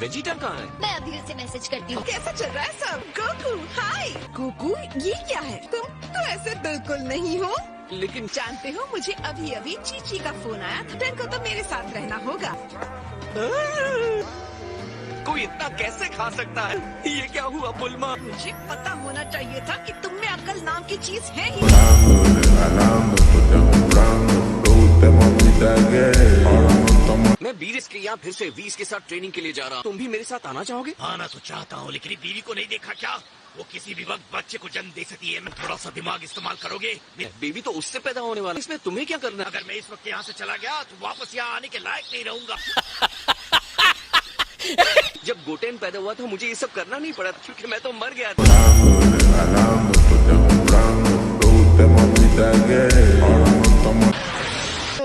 Vegeta कहाँ है? मैं अभी उसे मैसेज करती हूँ। कैसा चल रहा है सब? गोकू हाय। गोकू ये क्या है? तुम तो ऐसे बिल्कुल नहीं हो। लेकिन जानते हो मुझे अभी अभी चीची का फोन आया था। टेन को तो मेरे साथ रहना होगा। कोई इतना कैसे खा सकता है? ये क्या हुआ बुल्मा? मुझे पता होना चाहिए था कि तुम में अक्ल नाम की चीज है ही। मैं 20 के यहाँ फिर से 20 के साथ ट्रेनिंग के लिए जा रहा हूँ। तुम भी मेरे साथ आना चाहोगे? आना तो चाहता हूँ, लेकिन बीवी को नहीं देखा क्या? वो किसी भी वक्त बच्चे को जन्म दे सकती है। मैं थोड़ा सा दिमाग इस्तेमाल करोगे? बेबी तो उससे पैदा होने वाला है। इसमें तुम्हें क्या करना है? अगर मैं इस वक्त यहाँ से चला गया तो वापस यहाँ आने के लायक नहीं रहूंगा। जब गोटेन पैदा हुआ था मुझे ये सब करना नहीं पड़ा क्योंकि मैं तो मर गया था।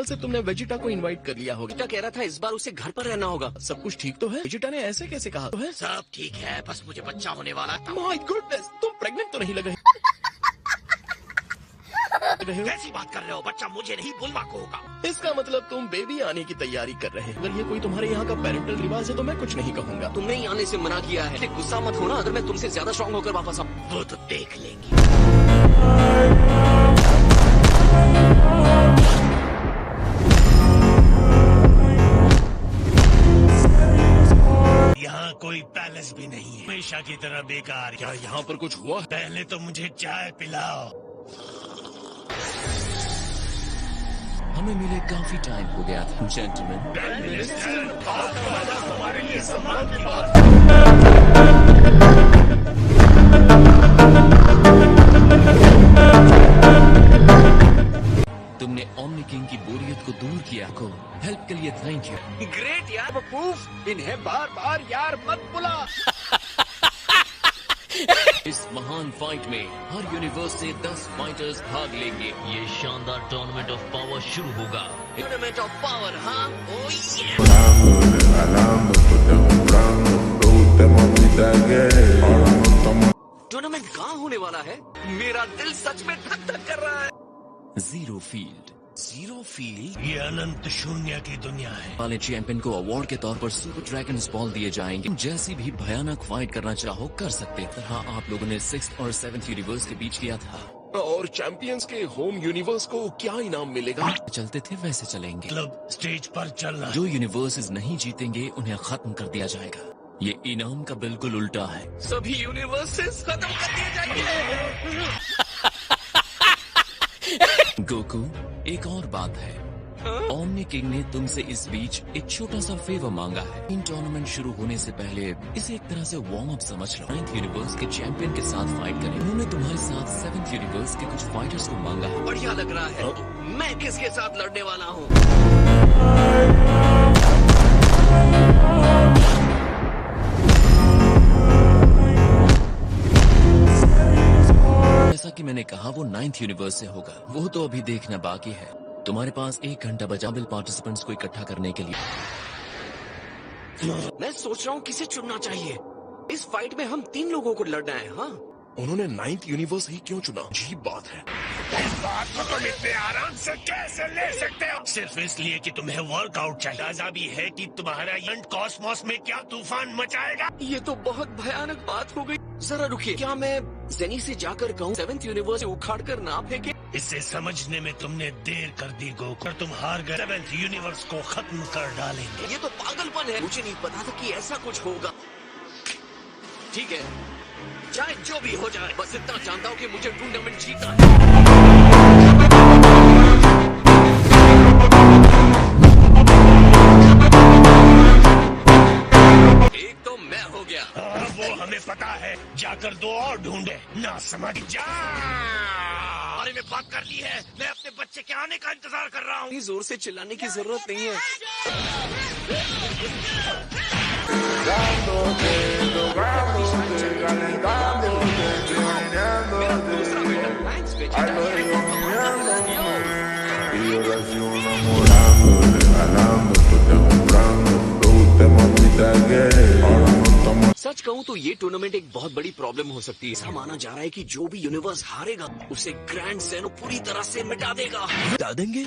से तुमने वेजिटा को इनवाइट कर लिया होगा। बेटा कह रहा था इस बार उसे घर पर रहना होगा। सब कुछ ठीक तो है? वेजिटा ने ऐसे कैसे कहा तो है? सब ठीक है, बस मुझे बच्चा होने वाला था। माय गुडनेस, तुम प्रेग्नेंट तो नहीं लग रहे? कैसी बात कर रहे हो? बच्चा मुझे नहीं बुल्मा को होगा। इसका मतलब तुम बेबी आने की तैयारी कर रहे हैं। अगर ये कोई तुम्हारे यहाँ का पेरेंटल रिवाज है तो मैं कुछ नहीं कहूँगा। तुमने ही आने से मना किया है। लेकिन गुस्सा मत होना अगर मैं तुमसे ज्यादा स्ट्रॉन्ग होकर वापस आऊँ। वो तो देख लेंगे। यहाँ कोई पैलेस भी नहीं है, हमेशा की तरह बेकार। क्या यहाँ पर कुछ हुआ? पहले तो मुझे चाय पिलाओ। हमें मिले काफी टाइम हो गया था जेंटलमैन। हमारे लिए सम्मान की बात। तुमने ओमनी किंग की बोरियत को दूर किया को हेल्प के लिए थैंक यू। ग्रेट यार वकूफ, इन्हें बार बार यार मत बुला। इस महान फाइट में हर यूनिवर्स से 10 फाइटर्स भाग लेंगे। ये शानदार टूर्नामेंट ऑफ पावर शुरू होगा। टूर्नामेंट ऑफ पावर, हाँ? ओह ये। टूर्नामेंट कहाँ होने वाला है? मेरा दिल सच में धक धक कर रहा है। Zero field. Zero field? ये अनंत शून्य की दुनिया है। वाले चैंपियन को अवार्ड के तौर पर सुपर ड्रैगन्स बॉल दिए जाएंगे। जैसी भी भयानक फाइट करना चाहो कर सकते। तरह आप लोगों ने 6th और 7th यूनिवर्स के बीच किया था। और चैंपियंस के होम यूनिवर्स को क्या इनाम मिलेगा? चलते थे वैसे चलेंगे। क्लब स्टेज पर चलना। जो यूनिवर्सेस नहीं जीतेंगे उन्हें खत्म कर दिया जाएगा। ये इनाम का बिल्कुल उल्टा है। सभी यूनिवर्सेस खत्म कर दिए जाएंगे। गोकू, एक और बात है। ओमनी किंग ने तुमसे इस बीच एक छोटा सा फेवर मांगा है। इन टूर्नामेंट शुरू होने से पहले इसे एक तरह से वार्म अप समझ लो। 9th यूनिवर्स के चैंपियन के साथ फाइट करें। उन्होंने तुम्हारे साथ 7th यूनिवर्स के कुछ फाइटर्स को मांगा है। बढ़िया लग रहा है। मैं किसके साथ लड़ने वाला हूँ? जैसा कि मैंने कहा वो 9th यूनिवर्स से होगा। वो तो अभी देखना बाकी है। तुम्हारे पास 1 घंटा बचा पार्टिसिपेंट्स को इकट्ठा करने के लिए। मैं सोच रहा हूँ किसे चुनना चाहिए। इस फाइट में हम 3 लोगों को लड़ना है। हाँ, उन्होंने 9th यूनिवर्स ही क्यों चुना? अजीब बात है। इस बात को तुम इतने आराम से कैसे ले सकते हो? सिर्फ इसलिए कि तुम्हें वर्कआउट चाहिए। अंदाजा भी है कि तुम्हारा इवेंट कॉस्मोस में क्या तूफान मचाएगा। ये तो बहुत भयानक बात हो गई। जरा रुकिए, क्या मैं जेनी से जाकर कहूँ 7th यूनिवर्स से उखाड़ कर ना फेंके? इसे समझने में तुमने देर कर दी गोकू। तुम हार गए, 7th यूनिवर्स को खत्म कर डालेंगे। ये तो पागलपन है। मुझे नहीं पता था कि ऐसा कुछ होगा। ठीक है, चाहे जो भी हो जाए, बस इतना जानता हूँ कि मुझे टूर्नामेंट जीतना है। एक तो मैं हो गया। हाँ, वो हमें पता है। जाकर 2 और ढूंढे। ना समझ जा। बारे में बात कर ली है। मैं अपने बच्चे के आने का इंतजार कर रहा हूँ। इतनी जोर से चिल्लाने की जरूरत नहीं है। मेरा दूसरा बेटा थैंक्स सच कहूँ तो ये टूर्नामेंट एक बहुत बड़ी प्रॉब्लम हो सकती है। ऐसा माना जा रहा है कि जो भी यूनिवर्स हारेगा उसे ग्रैंड ज़ेनो पूरी तरह से मिटा देगा। मिटा देंगे?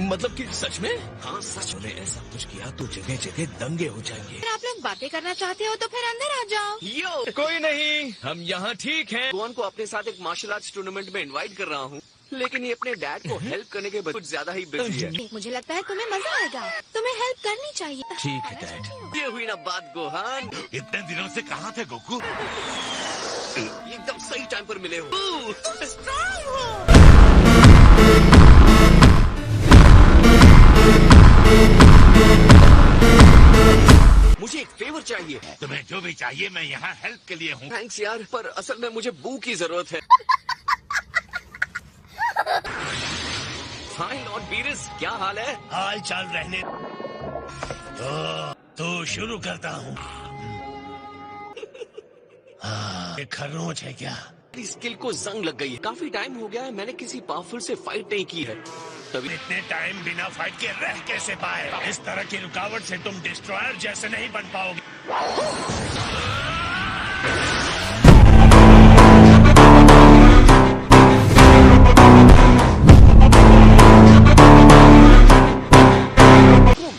मतलब कि सच में? हाँ सच में। ऐसा कुछ किया तो जगह जगह दंगे हो जाएंगे। अगर आप लोग बातें करना चाहते हो तो फिर अंदर आ जाओ। यो कोई नहीं, हम यहाँ ठीक हैं। गोहान को अपने साथ एक मार्शल आर्ट्स टूर्नामेंट में इनवाइट कर रहा हूँ, लेकिन ये अपने डैड को हेल्प करने के कुछ ज्यादा ही बिजी है। मुझे लगता है तुम्हें मजा आएगा, तुम्हें हेल्प करनी चाहिए। ठीक है डैड। ये हुई ना बात गोहान, इतने दिनों से कहाँ थे गोकू? एकदम सही टाइम पर मिले हो। मुझे एक फेवर चाहिए। तुम्हें जो भी चाहिए मैं यहाँ हेल्प के लिए हूँ। थैंक्स यार, पर असल में मुझे बू की जरूरत है। हाय लॉर्ड बीरस, क्या हाल है? हाल चाल रहने तो शुरू करता हूँ। हाँ, ये खरोच है क्या? मेरी स्किल को जंग लग गई है। काफी टाइम हो गया है मैंने किसी पावरफुल से फाइट नहीं की है। तभी इतने टाइम बिना फाइट के रह कैसे पाए? इस तरह की रुकावट से तुम डिस्ट्रॉयर जैसे नहीं बन पाओगे।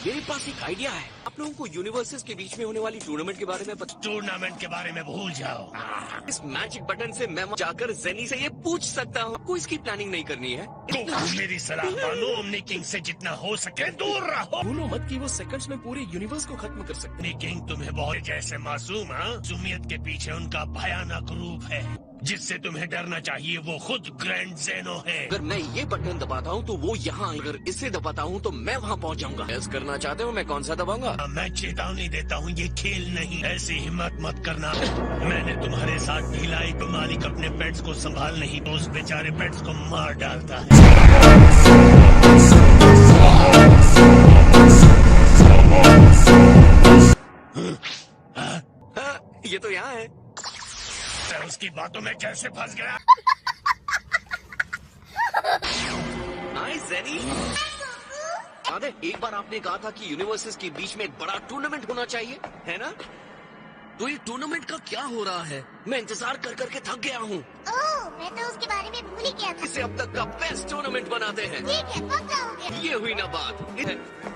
मेरे पास एक आइडिया है। आप लोगों को यूनिवर्सेस के बीच में होने वाली टूर्नामेंट के बारे में पता? टूर्नामेंट के बारे में भूल जाओ। इस मैजिक बटन से मैं वहाँ जाकर जेनी से ये पूछ सकता हूँ। आपको इसकी प्लानिंग नहीं करनी है? मेरी सलाह मानो, ओमनी किंग से जितना हो सके दूर रहो। भूलो मत कि वो सेकंड्स में पूरे यूनिवर्स को खत्म कर सकते ओमनी किंग तुम्हें बहुत जैसे मासूम, मासूमियत के पीछे उनका भयानक रूप है। जिससे तुम्हें डरना चाहिए वो खुद ग्रैंड ज़ेनो है। अगर मैं ये बटन दबाता हूँ तो वो यहाँ, अगर इसे दबाता हूँ तो मैं वहाँ पहुँच जाऊंगा। ऐसा करना चाहते हो मैं कौन सा दबाऊंगा? मैं चेतावनी देता हूँ, ये खेल नहीं। ऐसी हिम्मत मत करना। मैंने तुम्हारे साथ ढिलाई तो मालिक अपने पेट्स को संभाल नहीं तो उस बेचारे पेट्स को मार डालता है। ये तो यहाँ है। उसकी बातों में कैसे फंस गया? हाय जेनी। याद है एक बार आपने कहा था कि यूनिवर्सेस के बीच में एक बड़ा टूर्नामेंट होना चाहिए, है ना? तो ये टूर्नामेंट का क्या हो रहा है? मैं इंतजार कर करके थक गया हूँ। ओह, मैं तो उसके बारे में भूल ही गया था। इसे अब तक का बेस्ट टूर्नामेंट बनाते हैं। ठीक है, पक्का हो गया। ये हुई ना बात।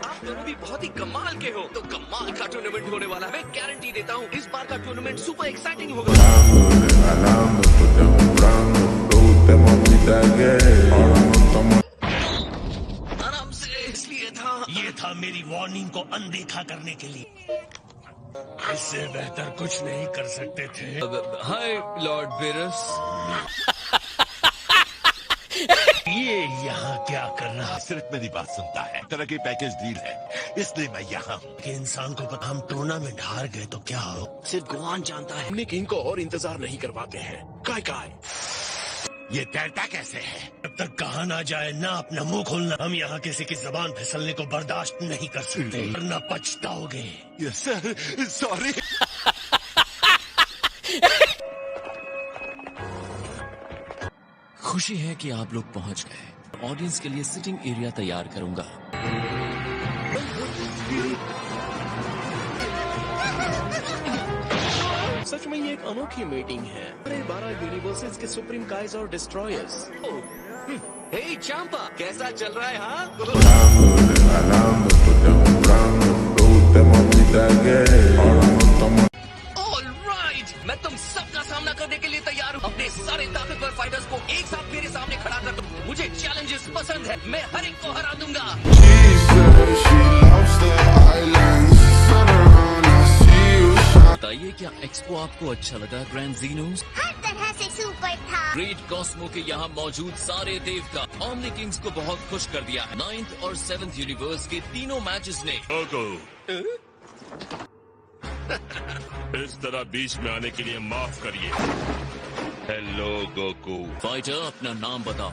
आप दोनों भी बहुत ही कमाल के हो। तो कमाल का टूर्नामेंट होने वाला है। मैं गारंटी देता हूँ इस बार का टूर्नामेंट सुपर एक्साइटिंग होगा। आराम से, इसलिए था। ये था मेरी वार्निंग को अनदेखा करने के लिए। इससे बेहतर कुछ नहीं कर सकते थे। हाय लॉर्ड बीरस। ये यहाँ क्या कर रहा? सिर्फ मेरी बात सुनता है। तरह की पैकेज डील है, इसलिए मैं यहाँ हूँ। कि इंसान को पता हम टूर्नामेंट हार गए तो क्या हो? सिर्फ गोहान जानता है। हमने किंग को और इंतजार नहीं करवाते हैं। काय ये तैरता कैसे है? जब तक कहा ना जाए ना अपना मुंह खोलना। हम यहाँ किसी की जबान फिसलने को बर्दाश्त नहीं कर सकते, वरना पछताओगे। Yes sir, sorry. खुशी है कि आप लोग पहुंच गए। ऑडियंस के लिए सिटिंग एरिया तैयार करूंगा। सच में ये एक अनोखी मीटिंग है। 12 यूनिवर्सेस के सुप्रीम काइज और डिस्ट्रॉयर्स। हे चांपा, कैसा चल रहा है? हाँ ऑलराइट, मैं तुम सबका सामना करने के लिए तैयार हूँ। अपने सारे ताकतवर फाइटर्स को एक साथ मेरे सामने खड़ा कर दो। मुझे चैलेंजेस पसंद है, मैं हर एक को हरा दूंगा। बताइए क्या एक्सपो आपको अच्छा लगा ग्रैंड ज़ीनोस? हर तरह से सुपर था। ग्रेट कॉस्मो के यहाँ मौजूद सारे देवता ओमनी किंग्स को बहुत खुश कर दिया है। 9th और 7th यूनिवर्स के तीनों मैचेस ने इस तरह बीच में आने के लिए माफ करिए। Hello Goku. फाइटर अपना नाम बताओ।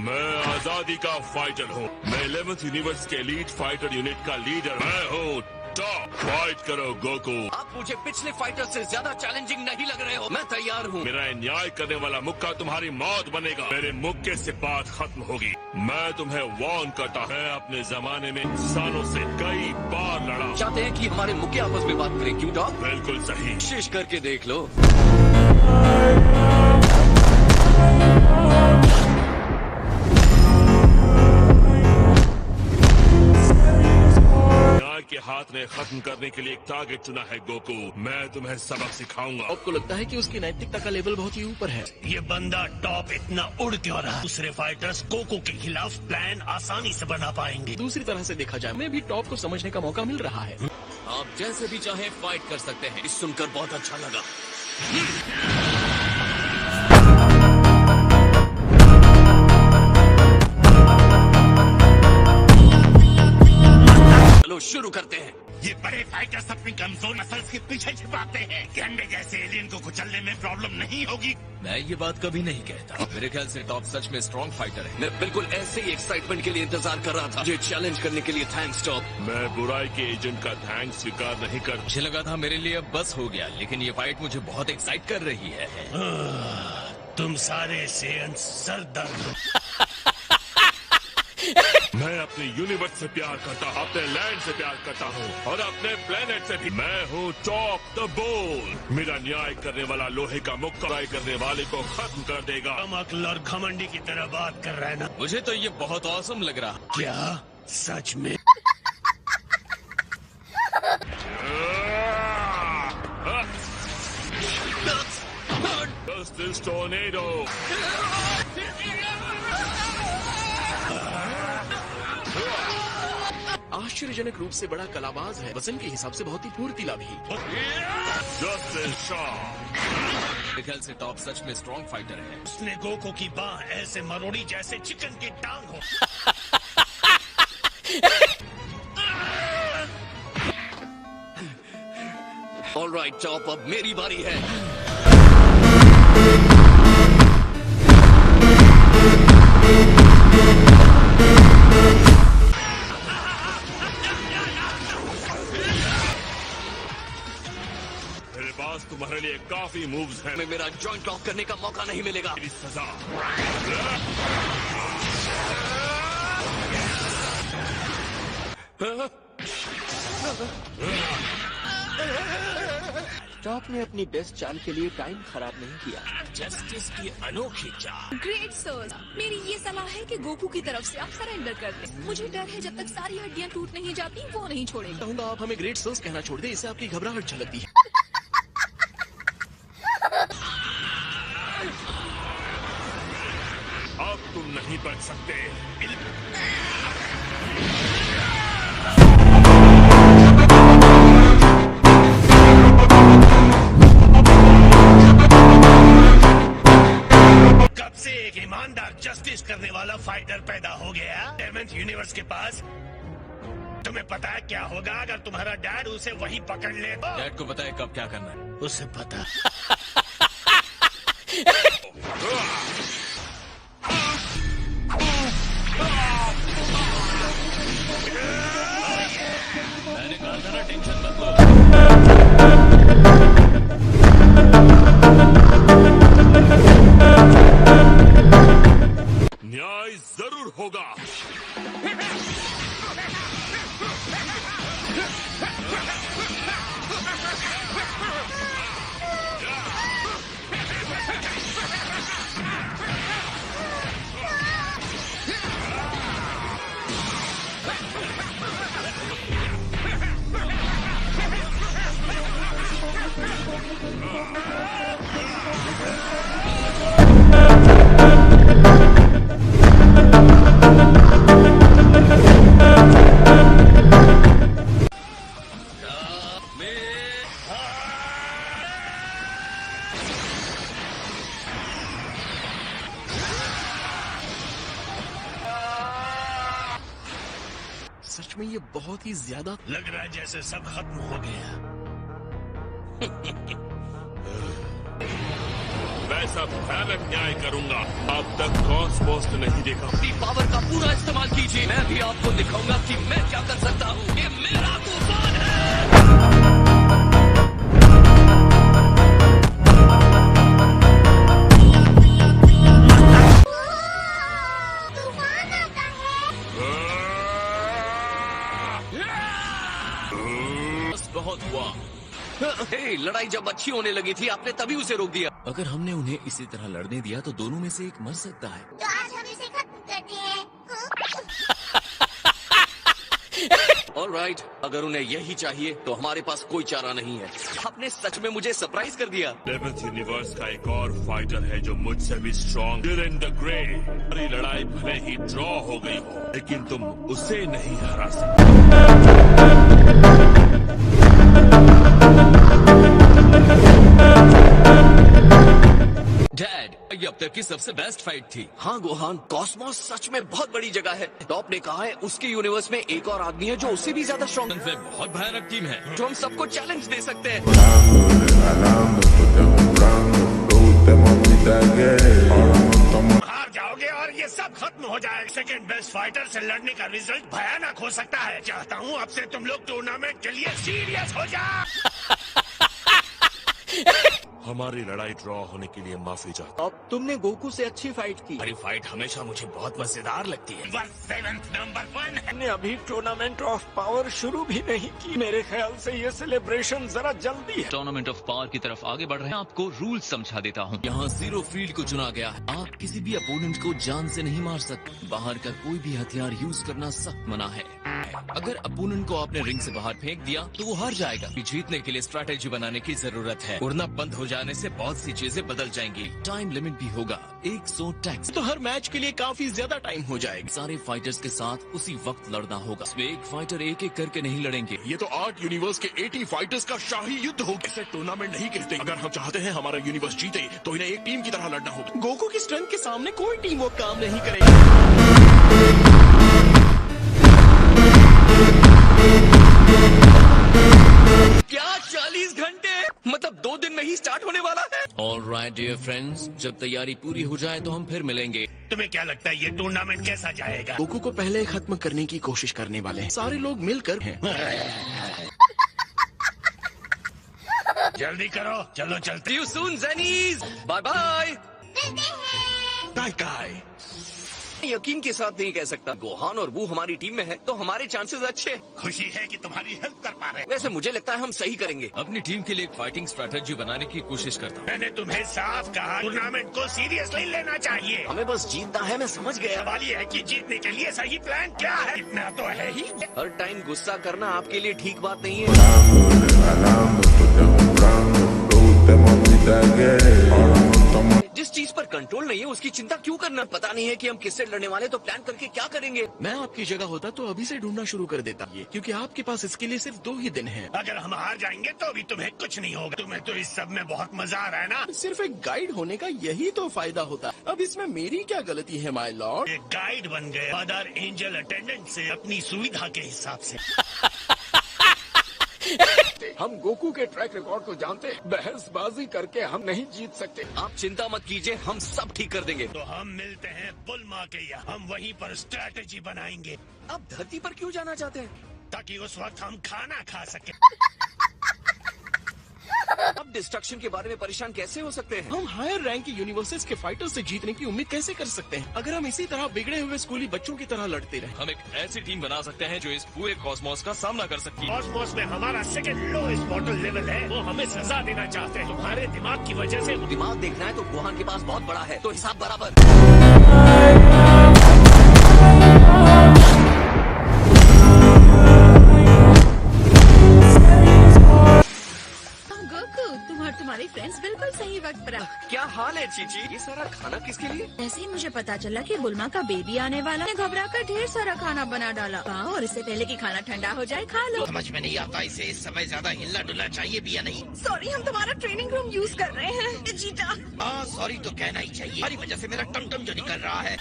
मैं आजादी का फाइटर हूँ। मैं 11th यूनिवर्स के एलीट फाइटर यूनिट का लीडर मैं हूँ फाइट करो गोकू। आप मुझे पिछले फाइटर से ज्यादा चैलेंजिंग नहीं लग रहे हो। मैं तैयार हूँ। मेरा न्याय करने वाला मुक्का तुम्हारी मौत बनेगा। मेरे मुक्के से बात खत्म होगी। मैं तुम्हें वार्न करता हूं, मैं अपने जमाने में इंसानों से कई बार लड़ा। चाहते हैं कि हमारे मुक्के आपस में बात करें, क्यों डॉग? बिल्कुल सही। कोशिश करके देख लो। के हाथ ने खत्म करने के लिए एक टारगेट चुना है गोकू। मैं तुम्हें सबक सिखाऊंगा। आपको लगता है कि उसकी नैतिकता का लेवल बहुत ही ऊपर है? ये बंदा टॉप इतना उड़ क्यों रहा? दूसरे फाइटर्स कोको के खिलाफ प्लान आसानी से बना पाएंगे। दूसरी तरह से देखा जाए, मैं भी टॉप को समझने का मौका मिल रहा है। आप जैसे भी चाहे फाइट कर सकते हैं। इस सुनकर बहुत अच्छा लगा। चलो शुरू करते हैं। ये बड़े फाइटर्स अपनी कमजोर मसल्स के पीछे छिपाते हैं। गंडे जैसे एलियन को कुचलने में प्रॉब्लम नहीं होगी। मैं ये बात कभी नहीं कहता। मेरे ख्याल से टॉप सच में स्ट्रॉन्ग फाइटर है। मैं बिल्कुल ऐसे ही एक्साइटमेंट के लिए इंतजार कर रहा था। मुझे चैलेंज करने के लिए थैंक्स टॉप। मैं बुराई के एजेंट का थैंक्स स्वीकार नहीं करता। मुझे लगा था मेरे लिए अब बस हो गया, लेकिन ये फाइट मुझे बहुत एक्साइट कर रही है। तुम सारे सेयंस सरदर्द। मैं अपने यूनिवर्स से प्यार करता हूँ, अपने लैंड से प्यार करता हूँ और अपने प्लेनेट से भी। मैं हूँ टॉप द बोल। मेरा न्याय करने वाला लोहे का मुक्का करने वाले को खत्म कर देगा। हम अक्ल और घमंडी की तरह बात कर रहे हैं ना? मुझे तो ये बहुत औसम लग रहा। क्या सच में? Justice Tornado। आश्चर्यजनक रूप से बड़ा कलाबाज है। वजन के हिसाब से बहुत ही फुर्तीला भी। Justice Shaw। मेरे ख्याल से टॉप सच में स्ट्रॉन्ग फाइटर है। उसने गोको की बाह ऐसे मरोड़ी जैसे चिकन की टांग हो। ऑलराइट टॉप, अब मेरी बारी है। मेरे पास तुम्हारे लिए काफी मूव्स हैं। मैं मेरा जॉइंट लॉक करने का मौका नहीं मिलेगा। मेरी सजा। टॉप ने अपनी बेस्ट चाल के लिए टाइम खराब नहीं किया। जस्टिस की अनोखी चाल। ग्रेट सर, मेरी ये सलाह है कि गोकू की तरफ से आप सरेंडर कर दें। मुझे डर है जब तक सारी हड्डियां टूट नहीं जाती वो नहीं छोड़ेगा। कहूँगा आप हमें ग्रेट सर्स कहना छोड़ दे, इससे आपकी घबराहट झलकती है। अब तुम नहीं बच सकते। कब से एक ईमानदार जस्टिस करने वाला फाइटर पैदा हो गया 11th यूनिवर्स के पास? तुम्हें पता है क्या होगा अगर तुम्हारा डैड उसे वहीं पकड़ ले? डैड को पता है कब क्या करना है। उसे पता। मैंने कहा था ना टेंशन मत लो। न्याय जरूर होगा। सच में ये बहुत ही ज्यादा लग रहा है जैसे सब खत्म हो गया। मैं सब भयानक न्याय करूंगा। अब तक कॉस्मोस नहीं देखा। अपनी पावर का पूरा इस्तेमाल कीजिए। मैं भी आपको दिखाऊंगा कि मैं क्या कर सकता हूँ। ये मेरा तूफान है। बहुत हुआ। हे, लड़ाई जब अच्छी होने लगी थी आपने तभी उसे रोक दिया। अगर हमने उन्हें इसी तरह लड़ने दिया तो दोनों में से एक मर सकता है। तो आज हम इसे खत्म करते हैं। ऑलराइट, अगर उन्हें यही चाहिए तो हमारे पास कोई चारा नहीं है। आपने सच में मुझे सरप्राइज कर दिया। 11th यूनिवर्स का एक और फाइटर है जो मुझसे भी स्ट्रॉन्ग, डिरेन द ग्रे। हमारी लड़ाई भले ही ड्रॉ हो गई हो, लेकिन तुम उसे नहीं हरा सकते। डैड, ये अब तक की सबसे बेस्ट फाइट थी। हाँ गोहान, कॉस्मोस सच में बहुत बड़ी जगह है। टॉप ने कहा है उसके यूनिवर्स में एक और आदमी है जो उससे भी ज्यादा स्ट्रॉन्ग है, वे बहुत भयानक टीम है जो हम सबको चैलेंज दे सकते हैं। हार जाओगे और ये सब खत्म हो जाए। सेकंड बेस्ट फाइटर से लड़ने का रिजल्ट भयानक हो सकता है। चाहता हूँ अब से तुम लोग टूर्नामेंट के लिए सीरियस हो जाओ। हमारी लड़ाई ड्रॉ होने के लिए माफी चाहता अब तुमने गोकू से अच्छी फाइट की। हमारी फाइट हमेशा मुझे बहुत मजेदार लगती है। 7th नंबर 1 है। हमने अभी टूर्नामेंट ऑफ पावर शुरू भी नहीं की। मेरे ख्याल से ये सेलिब्रेशन जरा जल्दी है। टूर्नामेंट ऑफ पावर की तरफ आगे बढ़ रहे हैं। आपको रूल समझा देता हूँ। यहाँ जीरो फील्ड को चुना गया है। आप किसी भी अपोनेंट को जान से नहीं मार सकते। बाहर का कोई भी हथियार यूज करना सख्त मना है। अगर अपोनेंट को आपने रिंग से बाहर फेंक दिया तो वो हार जाएगा। जीतने के लिए स्ट्रैटेजी बनाने की जरूरत है। उड़ना बंद हो जाने से बहुत सी चीजें बदल जाएंगी। टाइम लिमिट भी होगा 100 टैक्स। तो हर मैच के लिए काफी ज्यादा टाइम हो जाएगा। सारे फाइटर्स के साथ उसी वक्त लड़ना होगा। इसमें एक फाइटर एक एक करके नहीं लड़ेंगे। ये तो 8 यूनिवर्स के 80 फाइटर्स का शाही युद्ध होगा। इसे टूर्नामेंट नहीं कहते। अगर हम चाहते हैं हमारा यूनिवर्स जीते तो इन्हें एक टीम की तरह लड़ना होगा। गोकू की स्ट्रेंथ के सामने कोई टीम वो काम नहीं करेगी। क्या 40 घंटे? मतलब 2 दिन में ही स्टार्ट होने वाला है। ऑलराइट डियर फ्रेंड्स, जब तैयारी पूरी हो जाए तो हम फिर मिलेंगे। तुम्हें क्या लगता है ये टूर्नामेंट कैसा जाएगा? गोकू को पहले खत्म करने की कोशिश करने वाले हैं। सारे लोग मिलकर हैं। जल्दी करो, चलो चलते। See you soon, Zennies. Bye bye. काय काय यकीन के साथ नहीं कह सकता। गोहान और वो हमारी टीम में है तो हमारे चांसेस अच्छे हैं। खुशी है कि तुम्हारी हेल्प कर पा रहे हैं। वैसे मुझे लगता है हम सही करेंगे। अपनी टीम के लिए एक फाइटिंग स्ट्रैटेजी बनाने की कोशिश करता हूँ। मैंने तुम्हें साफ कहा टूर्नामेंट को सीरियसली लेना चाहिए। हमें बस जीतना है, मैं समझ गया। सवाल ये है कि जीतने के लिए सही प्लान क्या है? इतना तो है ही। हर टाइम गुस्सा करना आपके लिए ठीक बात नहीं है। जिस चीज पर कंट्रोल नहीं है उसकी चिंता क्यों करना? पता नहीं है कि हम किससे लड़ने वाले, तो प्लान करके क्या करेंगे? मैं आपकी जगह होता तो अभी से ढूंढना शुरू कर देता ये, क्योंकि आपके पास इसके लिए सिर्फ 2 ही दिन हैं। अगर हम हार जाएंगे तो भी तुम्हें कुछ नहीं होगा। तुम्हें तो इस सब में बहुत मजा आ रहा है ना? सिर्फ एक गाइड होने का यही तो फायदा होता है। अब इसमें मेरी क्या गलती है माय लॉर्ड? एक गाइड बन गए मदर एंजल अटेंडेंट से अपनी सुविधा के हिसाब से। हम गोकू के ट्रैक रिकॉर्ड को जानते हैं। बहसबाजी करके हम नहीं जीत सकते। आप चिंता मत कीजिए, हम सब ठीक कर देंगे। तो हम मिलते हैं बुलमा के यहाँ। हम वहीं पर स्ट्रैटेजी बनाएंगे। आप धरती पर क्यों जाना चाहते हैं? ताकि उस वक्त हम खाना खा सके। अब डिस्ट्रक्शन के बारे में परेशान कैसे हो सकते हैं? हम हायर रैंक के यूनिवर्सेस के फाइटर से जीतने की उम्मीद कैसे कर सकते हैं अगर हम इसी तरह बिगड़े हुए स्कूली बच्चों की तरह लड़ते रहे? हम एक ऐसी टीम बना सकते हैं जो इस पूरे कॉस्मोस का सामना कर सकती है। कॉस्मोस में हमारा सेकंड लोएस्ट मॉडल लेवल है। वो हमें सजा देना चाहते हैं। तुम्हारे दिमाग की वजह से। दिमाग देखना है तो गोहान के पास बहुत बड़ा है, तो हिसाब बराबर। गोकू, तुम और तुम्हारे फ्रेंड्स बिल्कुल सही वक्त पर आए। क्या हाल है चीची? ये सारा खाना किसके लिए? ऐसे ही मुझे पता चला कि बुलमा का बेबी आने वाला है। घबरा कर ढेर सारा खाना बना डाला। और इससे पहले कि खाना ठंडा हो जाए खा लो। समझ में नहीं आता इसे इस समय ज्यादा हिलना डुलना चाहिए भी या नहीं। सॉरी, हम तुम्हारा ट्रेनिंग रूम यूज कर रहे हैं। जीता। हाँ सॉरी तो कहना ही चाहिए। हमारी वजह से मेरा टमटम जो निकल रहा है।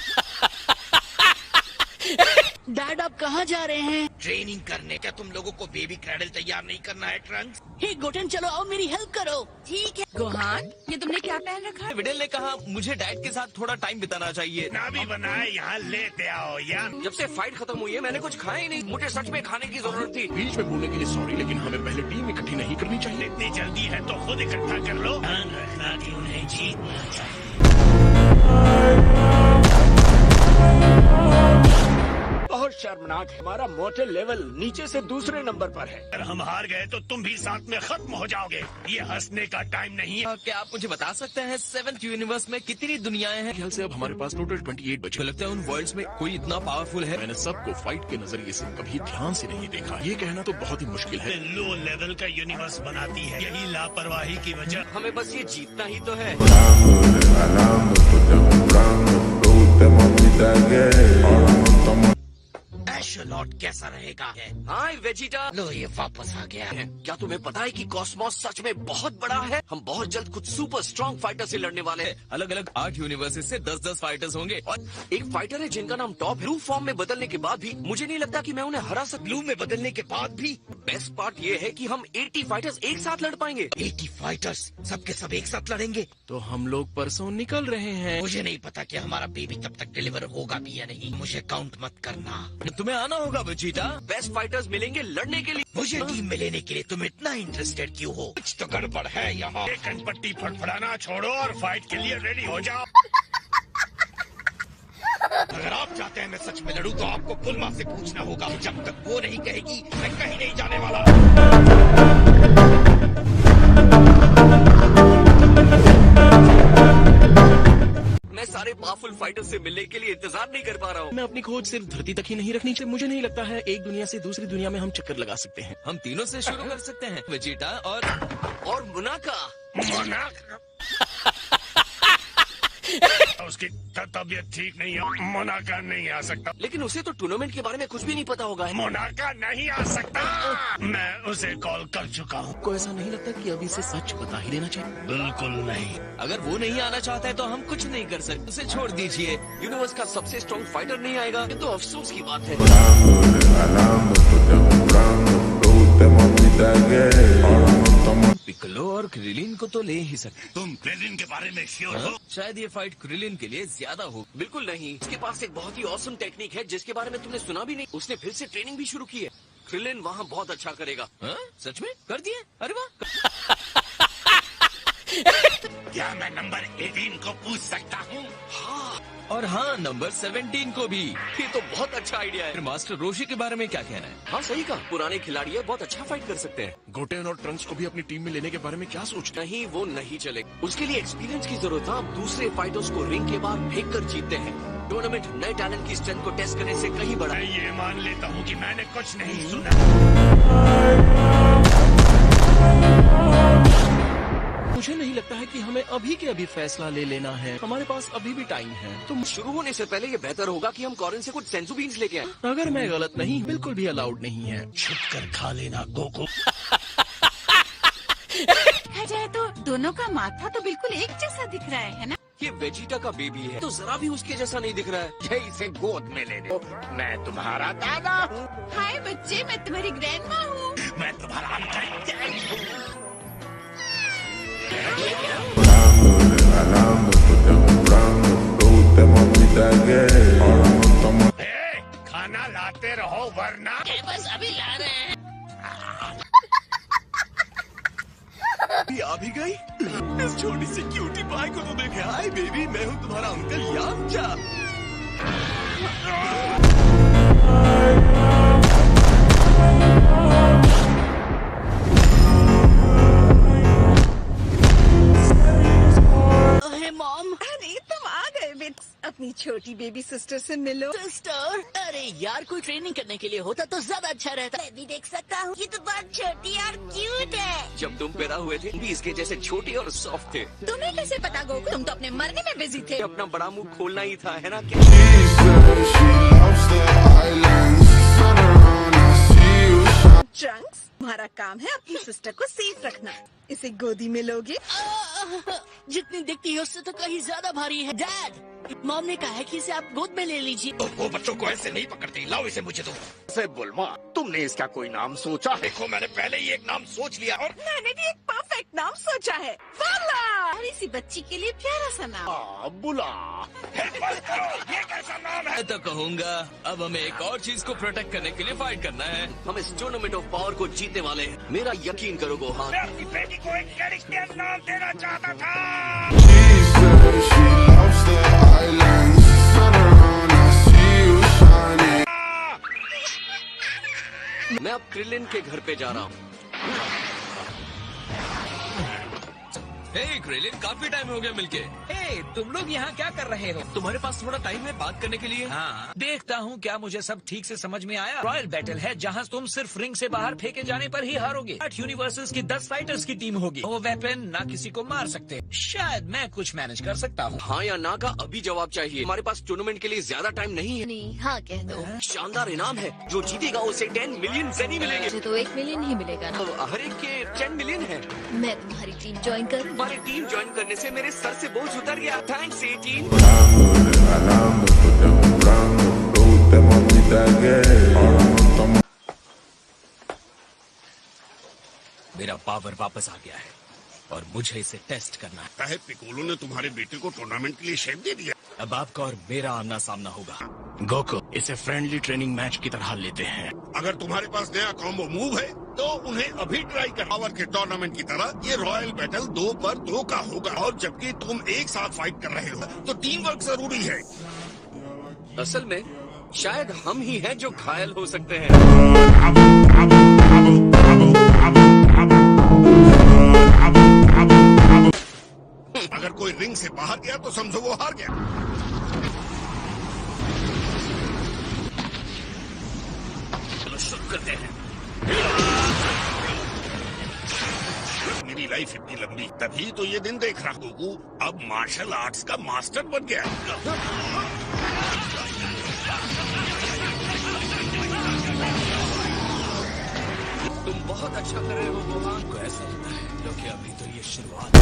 डैड, आप कहाँ जा रहे हैं? ट्रेनिंग करने। क्या तुम लोगों को बेबी क्रैडल तैयार नहीं करना है ट्रंक्स? हे गोटेन, चलो आओ मेरी हेल्प करो। ठीक है। गोहान, ये तुमने क्या पहन रखा है? विडेल ने कहा मुझे डैड के साथ थोड़ा टाइम बिताना चाहिए। ना भी बनाए यहाँ लेते आओ यार। जब से फाइट खत्म हुई है मैंने कुछ खाया ही नहीं। मुझे सच में खाने की जरूरत थी। बीच में बोलने के लिए सॉरी, लेकिन हमें पहले टीम इकट्ठी नहीं करनी चाहिए। इतनी जल्दी है तो खुद इकट्ठा कर लो। ध्यान रखना कि उन्हें जीतना चाहिए। बहुत शर्म शर्मनाक है। हमारा मोटर लेवल नीचे से दूसरे नंबर पर है। अगर हम हार गए तो तुम भी साथ में खत्म हो जाओगे। ये हंसने का टाइम नहीं है। क्या आप मुझे बता सकते हैं 7th यूनिवर्स में कितनी दुनियाएं हैं? ख्याल से अब हमारे पास टोटल 28 बचे। मुझे लगता है उन वर्ल्ड्स में कोई इतना पावरफुल है। मैंने सबको फाइट के नजरिए से कभी ध्यान से नहीं देखा। ये कहना तो बहुत ही मुश्किल है। लो लेवल का यूनिवर्स बनाती है यही लापरवाही की वजह। हमें बस ये जीतना ही तो है। एशलॉट कैसा रहेगा? हाय वेजिटा। लो ये वापस आ गया है। क्या तुम्हें पता है कि कॉस्मोस सच में बहुत बड़ा है? हम बहुत जल्द कुछ सुपर स्ट्रॉन्ग फाइटर से लड़ने वाले हैं। अलग अलग 8 यूनिवर्सेस से 10-10 फाइटर्स होंगे। और एक फाइटर है जिनका नाम टॉप है। ब्लू फॉर्म में बदलने के बाद भी मुझे नहीं लगता कि मैं उन्हें हरा सकता। ब्लू में बदलने के बाद भी बेस्ट पार्ट ये है कि हम 80 फाइटर्स एक साथ लड़ पाएंगे। 80 फाइटर्स सबके सब एक साथ लड़ेंगे। तो हम लोग परसों निकल रहे हैं। मुझे नहीं पता कि हमारा बेबी तब तक डिलीवर होगा भी या नहीं। मुझे काउंट मत करना। तुम्हें आना होगा वेजिटा। बेस्ट फाइटर्स मिलेंगे लड़ने के लिए। मुझे टीम में लेने के लिए तुम इतना इंटरेस्टेड क्यों हो? कुछ तो गड़बड़ है यहाँ। एक कनपट्टी फटफड़ाना छोड़ो और फाइट के लिए रेडी हो जाओ। अगर आप चाहते हैं मैं सच में लड़ूं तो आपको फुलमा से पूछना होगा। जब तक वो नहीं कहेगी मैं कहीं नहीं जाने वाला। मैं सारे पावरफुल फाइटर से मिलने के लिए इंतजार नहीं कर पा रहा हूँ। मैं अपनी खोज सिर्फ धरती तक ही नहीं रखनी चाहिए। मुझे नहीं लगता है एक दुनिया से दूसरी दुनिया में हम चक्कर लगा सकते हैं। हम तीनों से शुरू कर सकते हैं, वेजिटा और मुनाका। उसकी तबीयत ठीक नहीं है। मोनाका नहीं आ सकता। लेकिन उसे तो टूर्नामेंट के बारे में कुछ भी नहीं पता होगा। मोनाका नहीं आ सकता। मैं उसे कॉल कर चुका हूँ। को ऐसा नहीं लगता कि अभी से सच बता ही देना चाहिए? बिल्कुल नहीं। अगर वो नहीं आना चाहता है तो हम कुछ नहीं कर सकते। उसे छोड़ दीजिए। यूनिवर्स का सबसे स्ट्रॉन्ग फाइटर नहीं आएगा, ये तो अफसोस की बात है। पिक्कोलो और क्रिलिन को तो ले ही सकते। तुम क्रेलिन के बारे में श्योर हो? शायद ये फाइट क्रिलिन के लिए ज्यादा हो। बिल्कुल नहीं। उसके पास एक बहुत ही ऑसम टेक्निक है जिसके बारे में तुमने सुना भी नहीं। उसने फिर से ट्रेनिंग भी शुरू की है। क्रिलिन वहाँ बहुत अच्छा करेगा। हाँ? सच में कर दिए? अरे वाह। क्या मैं नंबर 18 को पूछ सकता हूँ? हाँ, और हाँ, नंबर 17 को भी। ये तो बहुत अच्छा आइडिया फिर है। मास्टर रोशी के बारे में क्या कहना है? हाँ सही कहा। पुराने खिलाड़ी है, बहुत अच्छा फाइट कर सकते हैं। गोटेन और ट्रंक्स को भी अपनी टीम में लेने के बारे में क्या सोचते हैं? नहीं, वो नहीं चलेगा। उसके लिए एक्सपीरियंस की जरूरत है। आप दूसरे फाइटर्स को रिंग के बाहर फेंक कर जीतते हैं। टूर्नामेंट नए टैलेंट की स्ट्रेंथ को टेस्ट करने से कहीं बड़ा मैं है। ये मान लेता हूँ कि मैंने कुछ नहीं सुना। मुझे नहीं लगता है कि हमें अभी के अभी फैसला ले लेना है। हमारे पास अभी भी टाइम है। तुम शुरू होने से पहले ये बेहतर होगा कि हम कॉरिन से कुछ सेंसू बीन्स लेके आए। अगर मैं गलत नहीं, बिल्कुल भी अलाउड नहीं है। छुप कर खा लेना गोकू। देखा जाए तो दोनों का माथा तो बिल्कुल एक जैसा दिख रहा है ना? ये वेजिटा का बेबी है तो जरा भी उसके जैसा नहीं दिख रहा है। ये इसे गोद में ले ले। मैं तुम्हारा दादा हूँ। हाय बच्चे, मैं तुम्हारी ग्रैंडमा हूँ। मैं तुम्हारा डैडी हूँ। खाना लाते रहो वरना। बस अभी ला रहे हैं। ये आ भी गई। इस छोटी सी क्यूटी पाई को तो देखे। हाय बेबी, मैं हूँ तुम्हारा अंकल यामचा। मॉम, अरे तुम आ गए बिट्स। अपनी छोटी बेबी सिस्टर से मिलो। सिस्टर। अरे यार, कोई ट्रेनिंग करने के लिए होता तो ज्यादा अच्छा रहता। मैं भी देख सकता हूँ। ये तो बहुत छोटी और क्यूट है। जब तुम पैदा हुए थे भी इसके जैसे छोटे और सॉफ्ट थे। तुम्हें कैसे पता गोकू? तुम तो अपने मरने में बिजी थे। अपना बड़ा मुंह खोलना ही था, है ना? ट्रंक्स, तुम्हारा काम है अपनी सिस्टर को सेफ रखना। इसे गोदी में लोगे? जितनी दिखती है उससे तो कहीं ज्यादा भारी है। डैड, मॉम ने कहा है कि इसे आप गोद में ले लीजिए। वो बच्चों को ऐसे नहीं पकड़ती। लाओ इसे मुझे दो। से बुलमा, तुमने इसका कोई नाम सोचा? देखो मैंने पहले ही एक नाम सोच लिया और मैंने भी एक परफेक्ट नाम सोचा है। वाला! और इसी बच्ची के लिए प्यारा सा नाम। बुला। बस करो, ये कैसा नाम है? मैं तो कहूँगा अब हमें एक और चीज को प्रोटेक्ट करने के लिए फाइट करना है। हम इस टूर्नामेंट ऑफ पावर को जीतने वाले हैं। मेरा यकीन करो गोहान। मैं अपनी बेटी को एक कैरेक्टर नाम देना चाहता था। मैं अब क्रिलिन के घर पे जा रहा हूँ। हे क्रिलिन, काफी टाइम हो गया मिलके। हे, तुम लोग यहाँ क्या कर रहे हो? तुम्हारे पास थोड़ा टाइम है बात करने के लिए? हाँ, देखता हूँ क्या मुझे सब ठीक से समझ में आया। रॉयल बैटल है जहाँ तुम सिर्फ रिंग से बाहर फेंके जाने पर ही हारोगे। 8 यूनिवर्सेस की 10 फाइटर्स की टीम होगी। वो वेपन ना किसी को मार सकते। शायद मैं कुछ मैनेज कर सकता हूँ। हाँ या ना का अभी जवाब चाहिए। हमारे पास टूर्नामेंट के लिए ज्यादा टाइम नहीं है। नहीं, हाँ कह दो। शानदार इनाम है, जो जीतेगा उसे 10 मिलियन ज़ेनी मिलेंगे। मुझे तो 1 मिलियन ही मिलेगा ना। हर एक के 10 मिलियन है। मैं तुम्हारी टीम ज्वाइन कर। हमारी टीम ज्वाइन करने से मेरे सर से बोझ उतर गया। थैंक्स 18। मेरा पावर वापस आ गया है और मुझे इसे टेस्ट करना है। साहब पिकोलो ने तुम्हारे बेटे को टूर्नामेंट के लिए शेप दे दिया। अब आपका और मेरा आमना सामना होगा। गोकू, इसे फ्रेंडली ट्रेनिंग मैच की तरह लेते हैं। अगर तुम्हारे पास नया कॉम्बो मूव है तो उन्हें अभी ट्राई कर। पावर के टूर्नामेंट की तरह ये रॉयल बैटल 2 पर 2 का होगा। और जबकि तुम एक साथ फाइट कर रहे हो तो टीम वर्क जरूरी है। असल में शायद हम ही हैं जो घायल हो सकते हैं। अगर कोई रिंग से बाहर गया तो समझो वो हार गया। चलो शुरू करते हैं। मेरी लाइफ इतनी लंबी, तभी तो ये दिन देख रहा हूँ। अब मार्शल आर्ट्स का मास्टर बन गया। तुम बहुत अच्छा कर रहे हो गोहान। को ऐसा लगता है क्योंकि अभी तो ये शुरुआत है।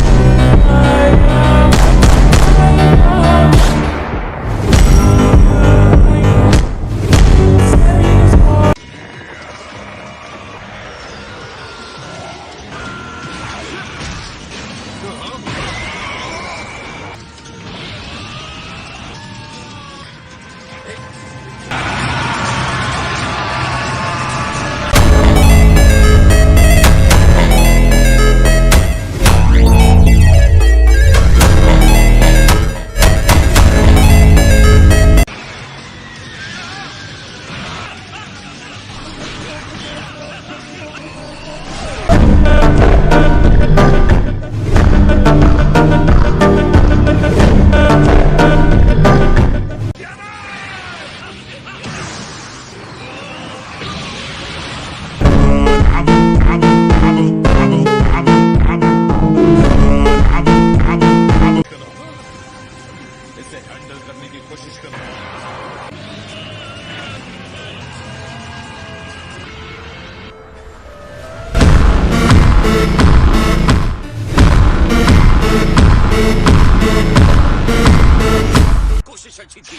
कोशिश अच्छी थी।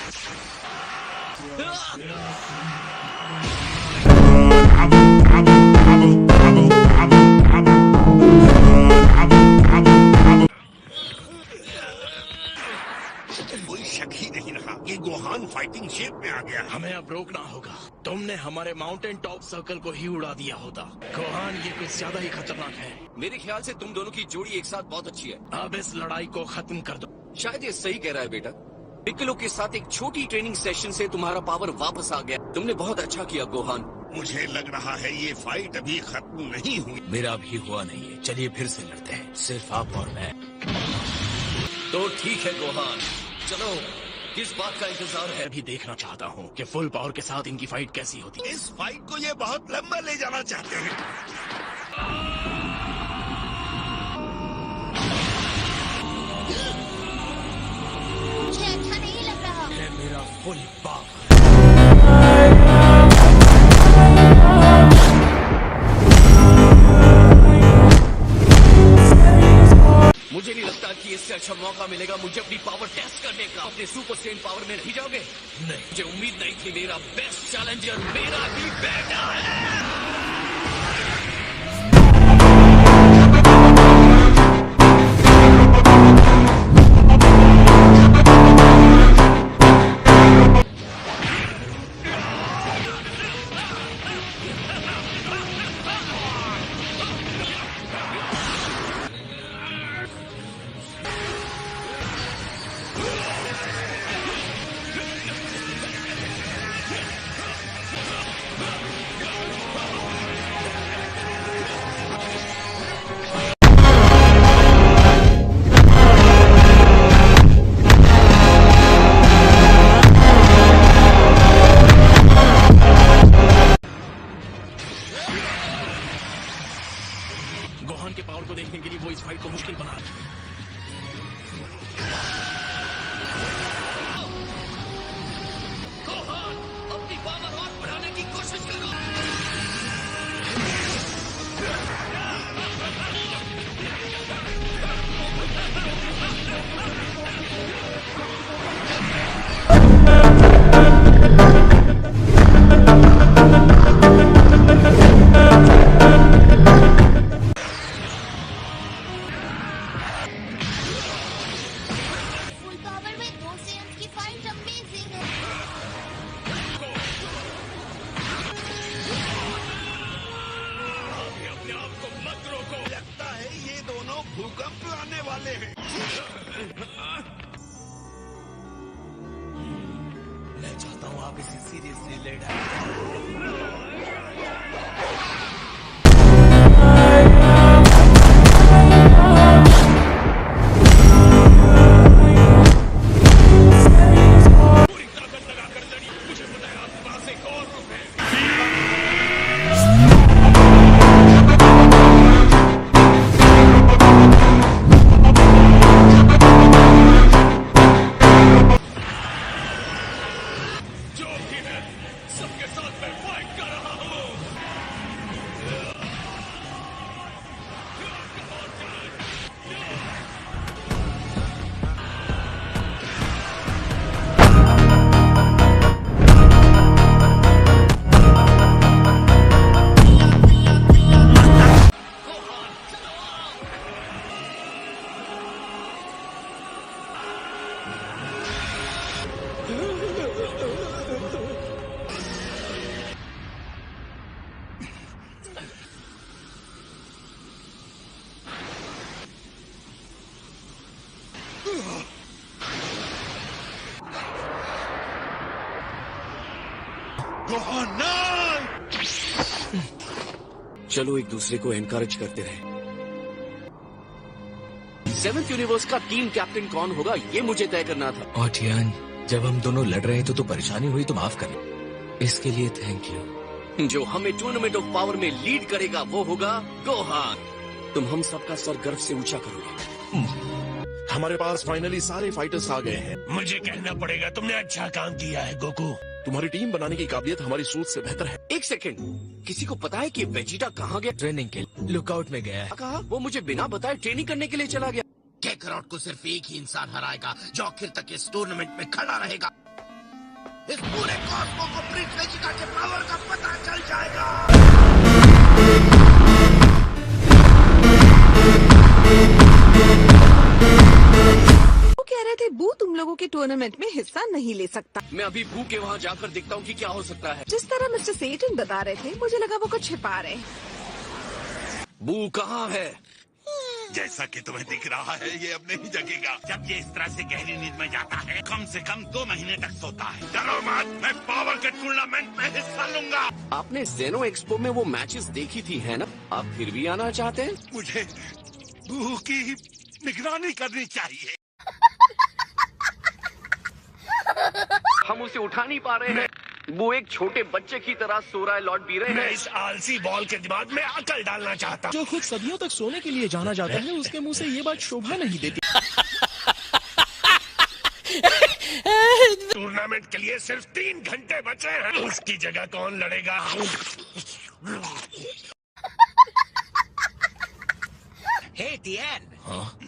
कोई शक ही नहीं रहा कि गोहान फाइटिंग शेप में आ गया। हमें अब रोकना होगा। तुमने हमारे माउंटेन टॉप सर्कल को ही उड़ा दिया होता। गोहान, ये कुछ ज्यादा ही खतरनाक है। मेरे ख्याल से तुम दोनों की जोड़ी एक साथ बहुत अच्छी है। अब इस लड़ाई को खत्म कर दो। शायद ये सही कह रहा है बेटा। पिक्कोलो के साथ एक छोटी ट्रेनिंग सेशन से तुम्हारा पावर वापस आ गया। तुमने बहुत अच्छा किया गोहान। मुझे लग रहा है ये फाइट अभी खत्म नहीं हुई। मेरा भी हुआ नहीं है। चलिए फिर से लड़ते हैं, सिर्फ आप और मैं। तो ठीक है गोहान, चलो किस बात का इंतजार है? मैं भी देखना चाहता हूँ कि फुल पावर के साथ इनकी फाइट कैसी होती है। इस फाइट को ये बहुत लंबा ले जाना चाहते हैं। मुझे अच्छा नहीं लग रहा। है मेरा फुल पावर। मुझे नहीं लगता कि इससे अच्छा मौका मिलेगा मुझे अपनी पावर टेस्ट करने का। अपने सुपर सेन पावर में नहीं जाओगे? नहीं, मुझे उम्मीद नहीं थी। मेरा बेस्ट चैलेंजर मेरा ही बेटा है। गोहान के पावर को देखने के लिए वो इस फाइट को मुश्किल बना रहे हैं। गोहान, अपनी पावर और बढ़ाने की कोशिश करो। फुल पावर में 2 सेकंड की फाइट अमेजिंग है। अपने आप को मत रोको। लगता है ये दोनों भूकंप लाने वाले हैं। मैं चाहता हूँ आप इसे सीरियसली ले डालें। पूरी ताकत लगाकर लड़िए। मुझे पता है आपके पास एक और रूप है। जो भी है, सबके साथ मैं फाइट कर रहा हूँ। गोहान नहीं! चलो एक दूसरे को एनकरेज करते रहे। 7th यूनिवर्स का टीम कैप्टन कौन होगा ये मुझे तय करना था। और टियान, जब हम दोनों लड़ रहे थे तो परेशानी हुई तो माफ कर। इसके लिए थैंक यू। जो हमें टूर्नामेंट ऑफ पावर में लीड करेगा वो होगा गोहान। तुम हम सबका सर गर्व से ऊंचा करोगे। हमारे पास फाइनली सारे फाइटर्स आ गए हैं। मुझे कहना पड़ेगा, तुमने अच्छा काम किया है गोकू। तुम्हारी टीम बनाने की काबिलियत हमारी सोच से बेहतर है। एक सेकंड, किसी को पता है कि वेजिटा कहाँ गया? ट्रेनिंग के लुकआउट में गया है। कहा वो मुझे बिना बताए ट्रेनिंग करने के लिए चला गया। कैकरॉट को सिर्फ एक ही इंसान हराएगा जो आखिर तक इस टूर्नामेंट में खड़ा रहेगा। इस पूरे कॉस्मो को प्रिंस वेजिटा के पावर का पता चल जाएगा। वो कह रहे थे बू तुम लोगों के टूर्नामेंट में हिस्सा नहीं ले सकता। मैं अभी भू के वहाँ जाकर देखता हूँ कि क्या हो सकता है। जिस तरह मिस्टर सेटन बता रहे थे मुझे लगा वो कुछ छिपा रहे। बू कहाँ है? जैसा कि तुम्हें दिख रहा है ये अब नहीं जगेगा। जब ये इस तरह से गहरी नींद में जाता है, कम से कम 2 महीने तक सोता है। डरो मत, मैं पावर के टूर्नामेंट में हिस्सा लूंगा। आपने जेनो एक्सपो में वो मैचेस देखी थी है ना? आप फिर भी आना चाहते हैं? मुझे बू की निगरानी करनी चाहिए। हम उसे उठा नहीं पा रहे हैं। वो एक छोटे बच्चे की तरह सो रहा है लॉर्ड बीरे। मैं इस आलसी बॉल के दिमाग में अकल डालना चाहता हूँ। जो खुद सदियों तक सोने के लिए जाना जाता है उसके मुंह से ये बात शोभा नहीं देती। टूर्नामेंट के लिए सिर्फ 3 घंटे बचे हैं। उसकी जगह कौन लड़ेगा? हे टियान, हाँ?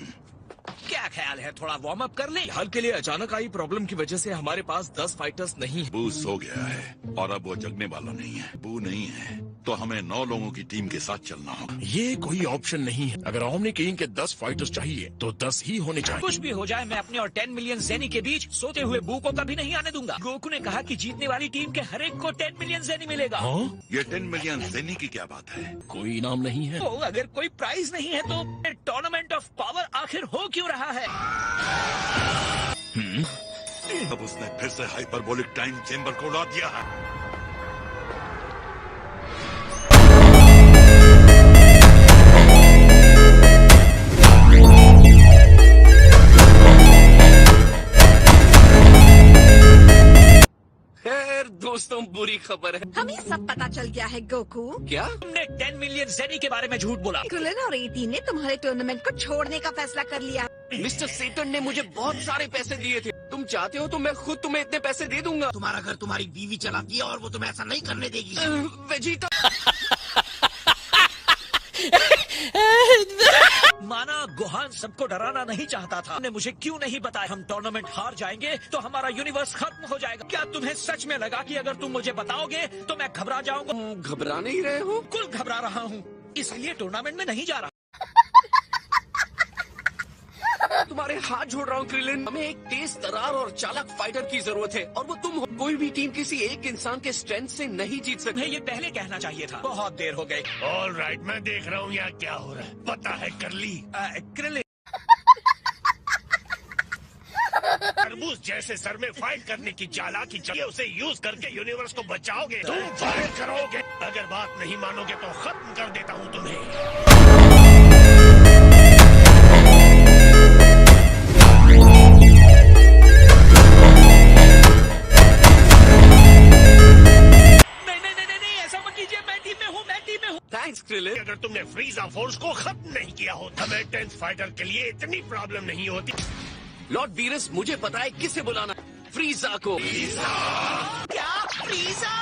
क्या ख्याल है थोड़ा वार्म अप कर ले? हाल के लिए अचानक आई प्रॉब्लम की वजह से हमारे पास 10 फाइटर्स नहीं हैं। बू सो गया है और अब वो जगने वाला नहीं है। बू नहीं है तो हमें 9 लोगों की टीम के साथ चलना होगा। ये कोई ऑप्शन नहीं है। अगर ओमनी किंग के 10 फाइटर्स चाहिए तो 10 ही होने चाहिए। कुछ भी हो जाए, मैं अपने और 10 मिलियन जेनी के बीच सोते हुए बू को कभी नहीं आने दूंगा। गोकू ने कहा कि जीतने वाली टीम के हर एक को 10 मिलियन जेनी मिलेगा। हाँ? ये 10 मिलियन जेनी की क्या बात है? कोई इनाम नहीं है। तो अगर कोई प्राइज नहीं है तो टूर्नामेंट ऑफ पावर आखिर हो क्यों रहा है? अब उसने फिर से हाइपरबोलिक टाइम चेंबर को उड़ा दिया है। खैर दोस्तों, बुरी बुरी खबर है। हमें सब पता चल गया है गोकू। क्या? तुमने 10 मिलियन जेनी के बारे में झूठ बोला। क्रिलिन और 18 ने तुम्हारे टूर्नामेंट को छोड़ने का फैसला कर लिया। मिस्टर सेटन ने मुझे बहुत सारे पैसे दिए थे। तुम चाहते हो तो मैं खुद तुम्हें इतने पैसे दे दूंगा। तुम्हारा घर तुम्हारी बीवी चलाती है और वो तुम्हें ऐसा नहीं करने देगी। वेजिटा माना गुहान सबको डराना नहीं चाहता था। ने मुझे क्यों नहीं बताया हम टूर्नामेंट हार जाएंगे तो हमारा यूनिवर्स खत्म हो जाएगा। क्या तुम्हें सच में लगा कि अगर तुम मुझे बताओगे तो मैं घबरा जाऊंगा? घबरा नहीं रहे हो? बिल्कुल घबरा रहा हूँ, इसलिए टूर्नामेंट में नहीं जा रहा। तुम्हारे हाथ जोड़ रहा हूँ क्रिलिन। हमें एक तेज तरार और चालाक फाइटर की जरूरत है और वो तुम हो। कोई भी टीम किसी एक इंसान के स्ट्रेंथ से नहीं जीत सकती। तुम्हें ये पहले कहना चाहिए था। बहुत देर हो गई। ऑल राइट, मैं देख रहा हूँ यहाँ क्या हो रहा है। पता है करली, क्रिलिन तरबूज जैसे सर में फाइट करने की चालाकी चाहिए, उसे यूज करके यूनिवर्स को बचाओगे। तुम फाइट करोगे। अगर बात नहीं मानोगे तो खत्म कर देता हूँ तुम्हें। Thanks Krillin. अगर तुमने फ्रीजा फोर्स को खत्म नहीं किया होता, हमें 10th फाइटर के लिए इतनी प्रॉब्लम नहीं होती। लॉर्ड वीरस, मुझे पता है किसे बुलाना। फ्रीजा को। क्या? फ्रीजा?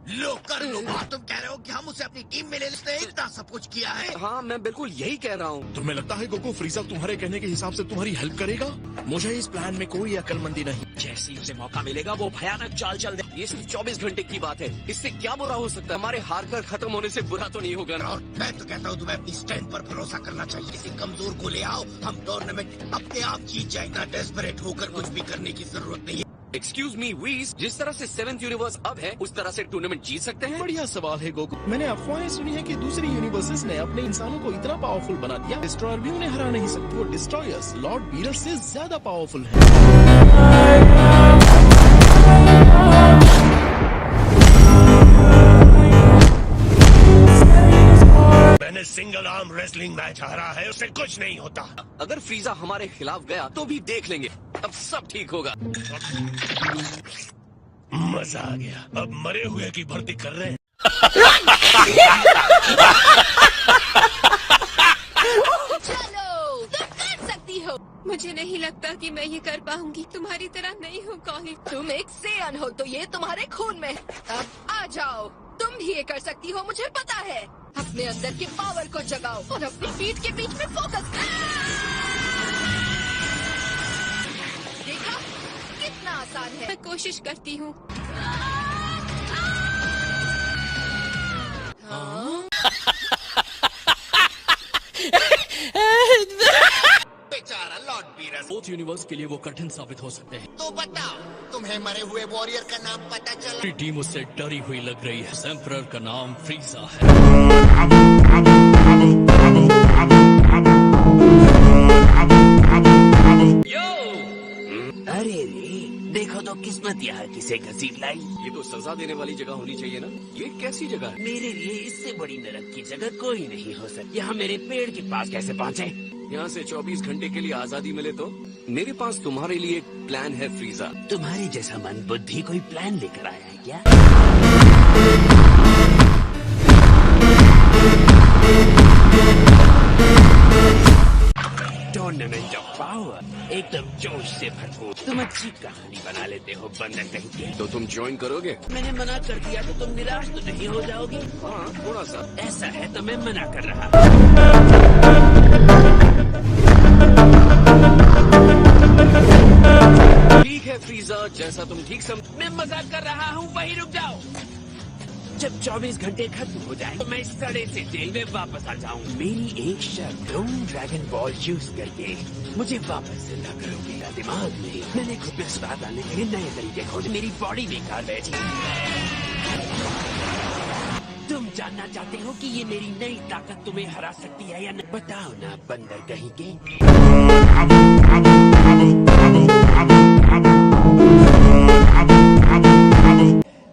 लो कर लो बात। तुम कह रहे हो कि हम उसे अपनी टीम में ले लेते हैं? इतना सब कुछ किया है। हाँ, मैं बिल्कुल यही कह रहा हूँ। तुम्हें लगता है गोकू फ्रीजा तुम्हारे कहने के हिसाब से तुम्हारी हेल्प करेगा? मुझे इस प्लान में कोई अक्लमंदी नहीं। जैसे ही उसे मौका मिलेगा वो भयानक चाल चल दे। ये सिर्फ 24 घंटे की बात है। इससे क्या बुरा हो सकता है? हमारे हार कर खत्म होने से बुरा तो नहीं होगा ना? और मैं तो कहता हूँ तुम्हें अपनी स्ट्रेंथ पर भरोसा करना चाहिए। किसी कमजोर को ले आओ, हम टूर्नामेंट अपने आप जीत जाएगा। डेस्परेट होकर कुछ भी करने की जरूरत नहीं है। एक्सक्यूज मी वीज, जिस तरह से 7th यूनिवर्स अब है उस तरह से टूर्नामेंट जीत सकते हैं? बढ़िया सवाल है गोकू। मैंने अफवाहें सुनी है कि दूसरी यूनिवर्सेस ने अपने इंसानों को इतना पावरफुल बना दिया, डिस्ट्रॉयर भी उन्हें हरा नहीं सकते। वो डिस्ट्रॉयर्स लॉर्ड वीरस से ज्यादा पावरफुल हैं। मैंने सिंगल आर्म रेसलिंग मैच हारा है, उससे कुछ नहीं होता। अगर फ्रीजा हमारे खिलाफ गया तो भी देख लेंगे, तब सब ठीक होगा। मजा आ गया। अब मरे हुए की भर्ती कर रहे हैं। चलो, तुम कर सकती हो। मुझे नहीं लगता कि मैं ये कर पाऊंगी। तुम्हारी तरह नहीं हो कॉली। तुम एक सेयन हो तो ये तुम्हारे खून में। अब आ जाओ, तुम भी ये कर सकती हो, मुझे पता है। अपने अंदर की पावर को जगाओ और अपनी पीठ के बीच में फोकस करो। देखा कितना आसान है। मैं कोशिश करती हूँ। बेचारा लॉर्ड वीरस। बोथ यूनिवर्स के लिए वो कठिन साबित हो सकते हैं। तो बताओ, तुम्हें मरे हुए वॉरियर का नाम पता चला? पूरी टीम उससे डरी हुई लग रही है। एम्परर का नाम फ्रीजा है। अरे रे, देखो तो किस्मत यहाँ किसे घसीट लाई। ये तो सजा देने वाली जगह होनी चाहिए ना? ये कैसी जगह है? मेरे लिए इससे बड़ी नरक की जगह कोई नहीं हो सकती। यहाँ मेरे पेड़ के पास कैसे पहुँचे? यहाँ से 24 घंटे के लिए आजादी मिले तो? मेरे पास तुम्हारे लिए एक प्लान है फ्रीजा। तुम्हारे जैसा मन बुद्धि कोई प्लान लेकर आया है क्या? टूर्नामेंट ऑफ पावर, एकदम जोश से भरपूर। तुम अच्छी कहानी बना लेते हो बंदर कहीं के। तो तुम ज्वाइन करोगे? मैंने मना कर दिया तो तुम निराश तो नहीं हो जाओगे? हाँ, थोड़ा सा। ऐसा है तो मैं मना कर रहा। ठीक है फ्रीजा, जैसा तुम ठीक समझ। मैं मजाक कर रहा हूँ, वहीं रुक जाओ। जब 24 घंटे खत्म हो जाए तो मैं इस सड़े से जेल में वापस आ जाऊँ। मेरी एक शर्त, तुम ड्रैगन बॉल यूज करके मुझे वापस जिंदा करोगे। दिमाग में मैंने खुद में सुधार डालने के लिए नए तरीके खोजे। मेरी बॉडी बेकार बैठी। तुम जानना चाहते हो कि ये मेरी नई ताकत तुम्हें हरा सकती है या नहीं? बताओ ना बंदर कहीं के।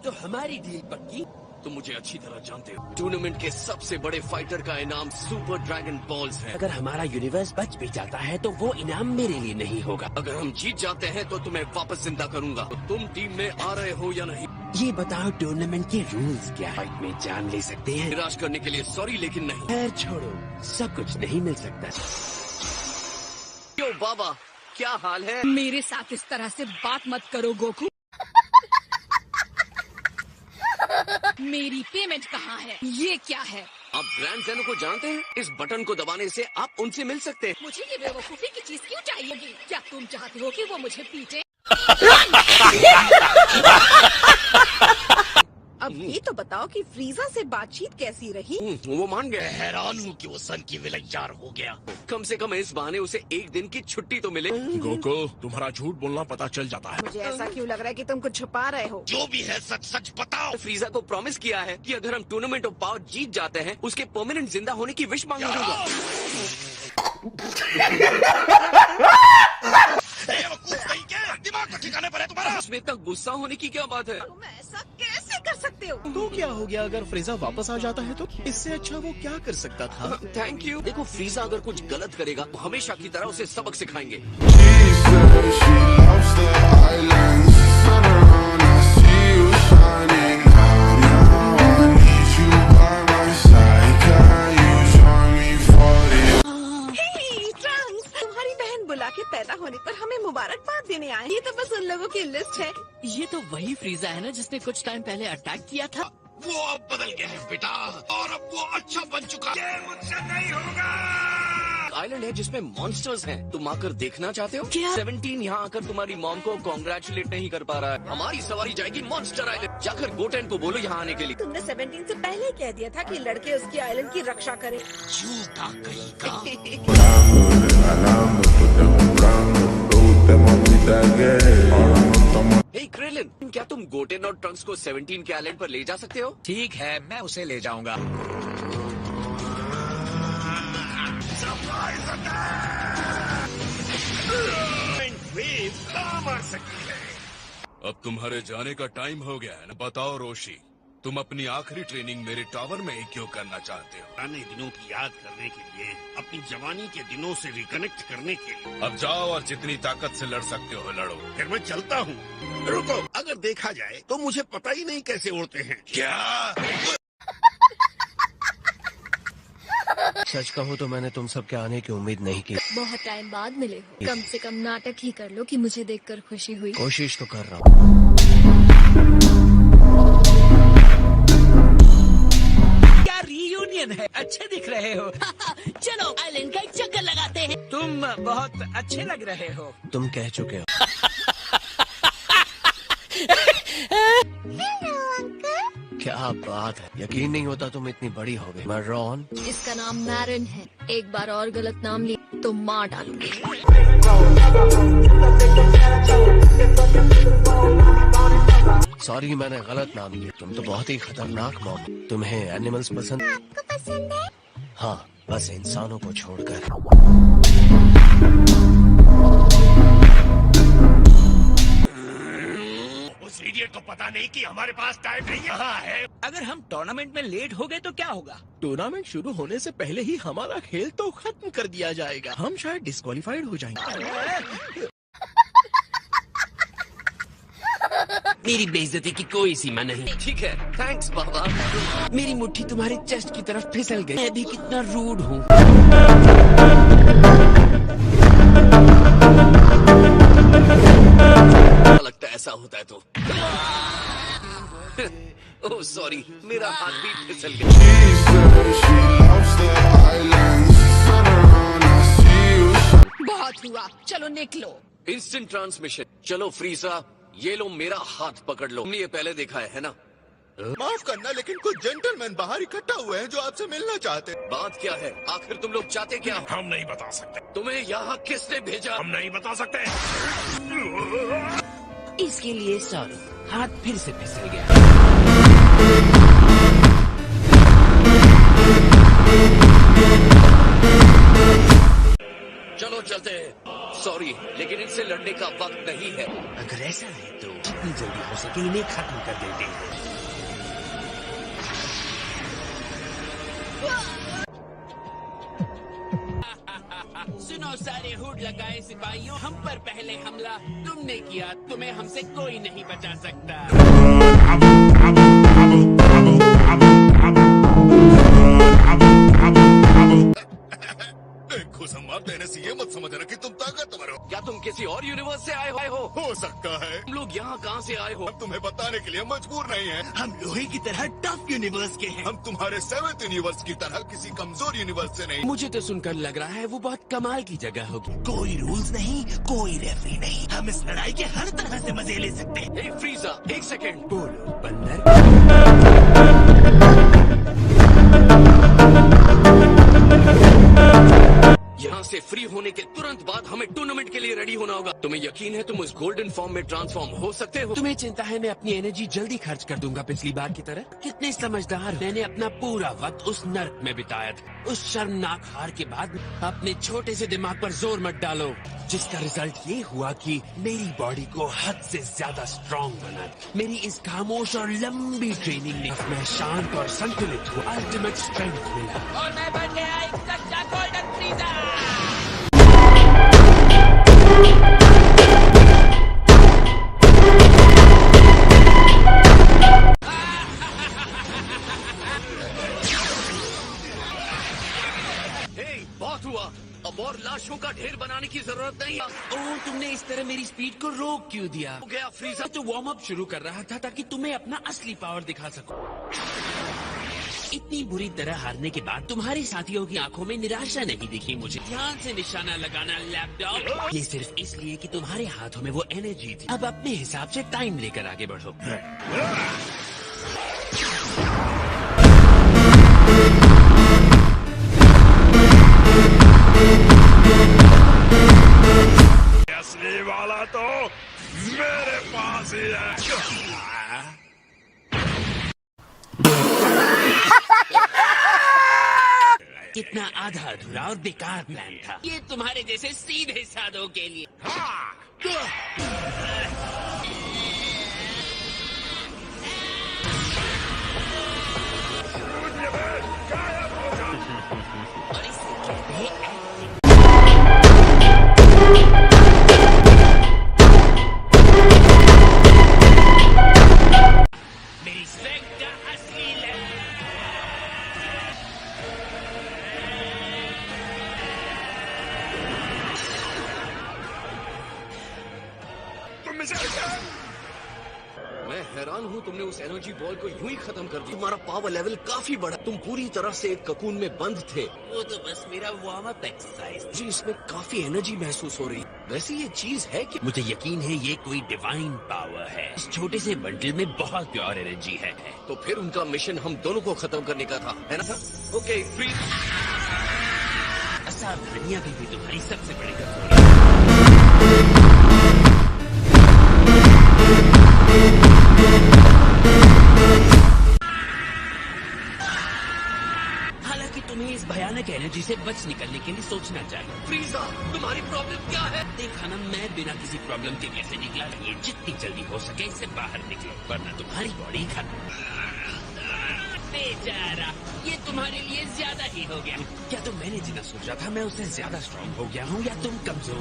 तो हमारी डील पक्की? तुम मुझे अच्छी तरह जानते हो। टूर्नामेंट के सबसे बड़े फाइटर का इनाम सुपर ड्रैगन बॉल्स है। अगर हमारा यूनिवर्स बच भी जाता है तो वो इनाम मेरे लिए नहीं होगा। अगर हम जीत जाते हैं तो तुम्हें वापस जिंदा करूंगा। तो तुम टीम में आ रहे हो या नहीं? ये बताओ टूर्नामेंट के रूल्स क्या है? फाइट में जान ले सकते हैं? निराश करने के लिए सॉरी, लेकिन नहीं। खैर छोड़ो, सब कुछ नहीं मिल सकता। क्यों बाबा, क्या हाल है? मेरे साथ इस तरह से बात मत करो गोकू। मेरी पेमेंट कहाँ है? ये क्या है? आप ग्रैंड ज़ेनो को जानते हैं? इस बटन को दबाने से आप उनसे मिल सकते हैं। मुझे ये बेवकूफी की चीज क्यों चाहिए? क्या तुम चाहते हो कि वो मुझे पीटे? अब ये तो बताओ कि फ्रीजा से बातचीत कैसी रही? वो मान गए। हैरान हूँ कि वो सन की विलन यार हो गया। कम से कम इस बहाने उसे एक दिन की छुट्टी तो मिले। गोको, तुम्हारा झूठ बोलना पता चल जाता है। मुझे ऐसा क्यों लग रहा है कि तुम कुछ छुपा रहे हो? जो भी है सच सच बताओ। फ्रीजा को प्रॉमिस किया है कि अगर हम टूर्नामेंट ऑफ पावर जीत जाते हैं उसके परमानेंट जिंदा होने की विश मांगनी होगा। दिमाग को ठिकाने पर है तुम्हारा। इसमें इतना गुस्सा होने की क्या बात है? तुम ऐसा कैसे कर सकते हो? तो क्या हो गया अगर फ्रीजा वापस आ जाता है तो? इससे अच्छा वो क्या कर सकता था? Thank you. देखो, फ्रीजा अगर कुछ गलत करेगा तो हमेशा की तरह उसे सबक सिखाएंगे। तुम्हारी बहन बुला के पैदा होने पर हमें मुबारकबाद देने आए। ये तो बस उन लोगों की लिस्ट है। ये तो वही फ्रीजा है ना जिसने कुछ टाइम पहले अटैक किया था। वो अब बदल गया है बेटा, और अब वो अच्छा बन चुका है। ये मुझसे नहीं होगा। आइलैंड है जिसमें मॉन्स्टर्स हैं। तुम आकर देखना चाहते हो? क्या? 17 यहाँ आकर तुम्हारी मॉम को कॉन्ग्रेचुलेट नहीं कर पा रहा है। हमारी सवारी जाएगी मॉन्स्टर आइलैंड। जाकर गोटेन को बोलो यहाँ आने के लिए। तुमने 17 से पहले ही कह दिया था कि लड़के उसकी आइलैंड की रक्षा करें। झूठा कहीं का। हे क्रेलिन, क्या तुम गोटेन और ट्रंक्स को 17 के आइलैंड पर ले जा सकते हो? ठीक है, मैं उसे ले जाऊंगा। वेव कहाँ मार सकती है? अब तुम्हारे जाने का टाइम हो गया है ना। बताओ रोशी, तुम अपनी आखिरी ट्रेनिंग मेरे टावर में ही क्यों करना चाहते हो? पुराने दिनों की याद करने के लिए, अपनी जवानी के दिनों से रिकनेक्ट करने के लिए। अब जाओ और जितनी ताकत से लड़ सकते हो लड़ो। फिर मैं चलता हूँ। रुको, अगर देखा जाए तो मुझे पता ही नहीं कैसे उड़ते हैं। क्या? सच कहूँ तो मैंने तुम सबके आने की उम्मीद नहीं की। बहुत टाइम बाद मिले हो, कम से कम नाटक ही कर लो कि मुझे देखकर खुशी हुई। कोशिश तो कर रहा हूँ। क्या रीयूनियन है? अच्छे दिख रहे हो। चलो आइलैंड का एक चक्कर लगाते हैं। तुम बहुत अच्छे लग रहे हो। तुम कह चुके हो। क्या बात है, यकीन नहीं होता तुम इतनी बड़ी हो गई। मैं रॉन। इसका नाम मैरन है। एक बार और गलत नाम लिया तो मार डालूंगी। सॉरी, मैंने गलत नाम लिया। तुम तो बहुत ही खतरनाक मॉम। तुम्हें एनिमल्स पसंद? आपको पसंद है? हाँ, बस इंसानों को छोड़कर। उस इडियट को पता नहीं कि हमारे पास टाइम नहीं है। अगर हम टूर्नामेंट में लेट हो गए तो क्या होगा? टूर्नामेंट शुरू होने से पहले ही हमारा खेल तो खत्म कर दिया जाएगा। हम शायद डिस्क्वालीफाइड हो जाएंगे। मेरी बेइज्जती की कोई सीमा नहीं। ठीक है, थैंक्स बाबा। मेरी मुट्ठी तुम्हारे चेस्ट की तरफ फिसल गई। मैं भी कितना रूड हूँ। लगता है ऐसा होता है तो। ओह सॉरी, मेरा हाथ भी फिसल गया। बहुत हुआ, चलो निकलो। Instant transmission. चलो फ्रीजा, ये लो मेरा हाथ पकड़ लो। तुमने ये पहले देखा है ना? माफ करना, लेकिन कुछ जेंटलमैन बाहर इकट्ठा हुए हैं जो आपसे मिलना चाहते हैं। बात क्या है? आखिर तुम लोग चाहते क्या हो? हम नहीं बता सकते। तुम्हें यहाँ किसने भेजा? हम नहीं बता सकते। इसके लिए सॉरी, हाथ फिर से फिसल गया। चलो चलते हैं। सॉरी, लेकिन इनसे लड़ने का वक्त नहीं है। अगर ऐसा है तो जितनी जल्दी हो सके इन्हें खत्म कर देते हैं। सुनो सारे हुड लगाए सिपाहियों, हम पर पहले हमला तुमने किया, तुम्हें हमसे कोई नहीं बचा सकता। खुशम्मा देने से ये मत समझना कि तुम ताकतवर हो। क्या तुम किसी और यूनिवर्स से आए हो सकता है। तुम लोग यहाँ कहाँ से आए हो? हम तुम्हें बताने के लिए मजबूर नहीं है। हम लोहे की तरह टफ यूनिवर्स के हैं। हम तुम्हारे 7th यूनिवर्स की तरह किसी कमजोर यूनिवर्स से नहीं। मुझे तो सुनकर लग रहा है वो बहुत कमाल की जगह होगी। कोई रूल्स नहीं, कोई रेफरी नहीं, हम इस लड़ाई के हर तरह से मजे ले सकते हैं। हे फ्रीजा, एक सेकंड। बोलो बंदर। यहाँ से फ्री होने के तुरंत बाद हमें टूर्नामेंट के लिए रेडी होना होगा। तुम्हें यकीन है तुम उस गोल्डन फॉर्म में ट्रांसफॉर्म हो सकते हो? तुम्हें चिंता है मैं अपनी एनर्जी जल्दी खर्च कर दूंगा पिछली बार की तरह? कितने समझदार। मैंने अपना पूरा वक्त उस नर्क में बिताया था। उस शर्मनाक हार के बाद अपने छोटे से दिमाग पर जोर मत डालो, जिसका रिजल्ट ये हुआ कि मेरी बॉडी को हद से ज्यादा स्ट्रॉन्ग बना। मेरी इस खामोश और लंबी ट्रेनिंग ने मैं शांत और संतुलित हुआ, अल्टीमेट स्ट्रेंथ मिला और मैं बन गया एक सच्चा गोल्डन फ्रीजा। बहुत हुआ, अब और लाशों का ढेर बनाने की जरूरत नहीं है। ओह, तुमने इस तरह मेरी स्पीड को रोक क्यों दिया? हो गया फ्रीजा। तो वार्म अप शुरू कर रहा था ताकि तुम्हें अपना असली पावर दिखा सकूं। इतनी बुरी तरह हारने के बाद तुम्हारे साथियों की आंखों में निराशा नहीं दिखी मुझे। ध्यान से निशाना लगाना लैपटॉप। ये सिर्फ इसलिए कि तुम्हारे हाथों में वो एनर्जी थी। अब अपने हिसाब से टाइम लेकर आगे बढ़ो। असली वाला तो मेरे पास ही है। कितना आधा अधूरा और बेकार प्लान था। ये तुम्हारे जैसे सीधे साधों के लिए। और इसे कहते हैं acting। मेरी स्ट्रेंथ का असली लेवल। मैं हैरान हूँ तुमने उस एनर्जी बॉल को यूं ही खत्म कर दिया। तुम्हारा पावर लेवल काफी बढ़ा। तुम पूरी तरह से एक ककून में बंद थे। वो तो बस मेरा वार्म अप एक्सरसाइज। मुझे इसमें काफी एनर्जी महसूस हो रही। वैसे ये चीज है कि मुझे यकीन है ये कोई डिवाइन पावर है। इस छोटे से बंडल में बहुत प्योर एनर्जी है। तो फिर उनका मिशन हम दोनों को खत्म करने का था, है ना? Okay free. असावधानियां भी तुम्हारी सबसे बड़ी कमजोरी। हालांकि तुम्हें इस भयानक एनर्जी से बच निकलने के लिए सोचना चाहिए। फ्रीजा, तुम्हारी प्रॉब्लम क्या है? देखा ना, मैं बिना किसी प्रॉब्लम के कैसे निकला। ये जितनी जल्दी हो सके इससे बाहर निकलो, वरना तुम्हारी बॉडी खत्म। बेचारा, ये तुम्हारे लिए ज्यादा ही हो गया। क्या तो मैंने जितना सोचा था मैं उससे ज्यादा स्ट्रॉन्ग हो गया हूँ, या तुम कमजोर?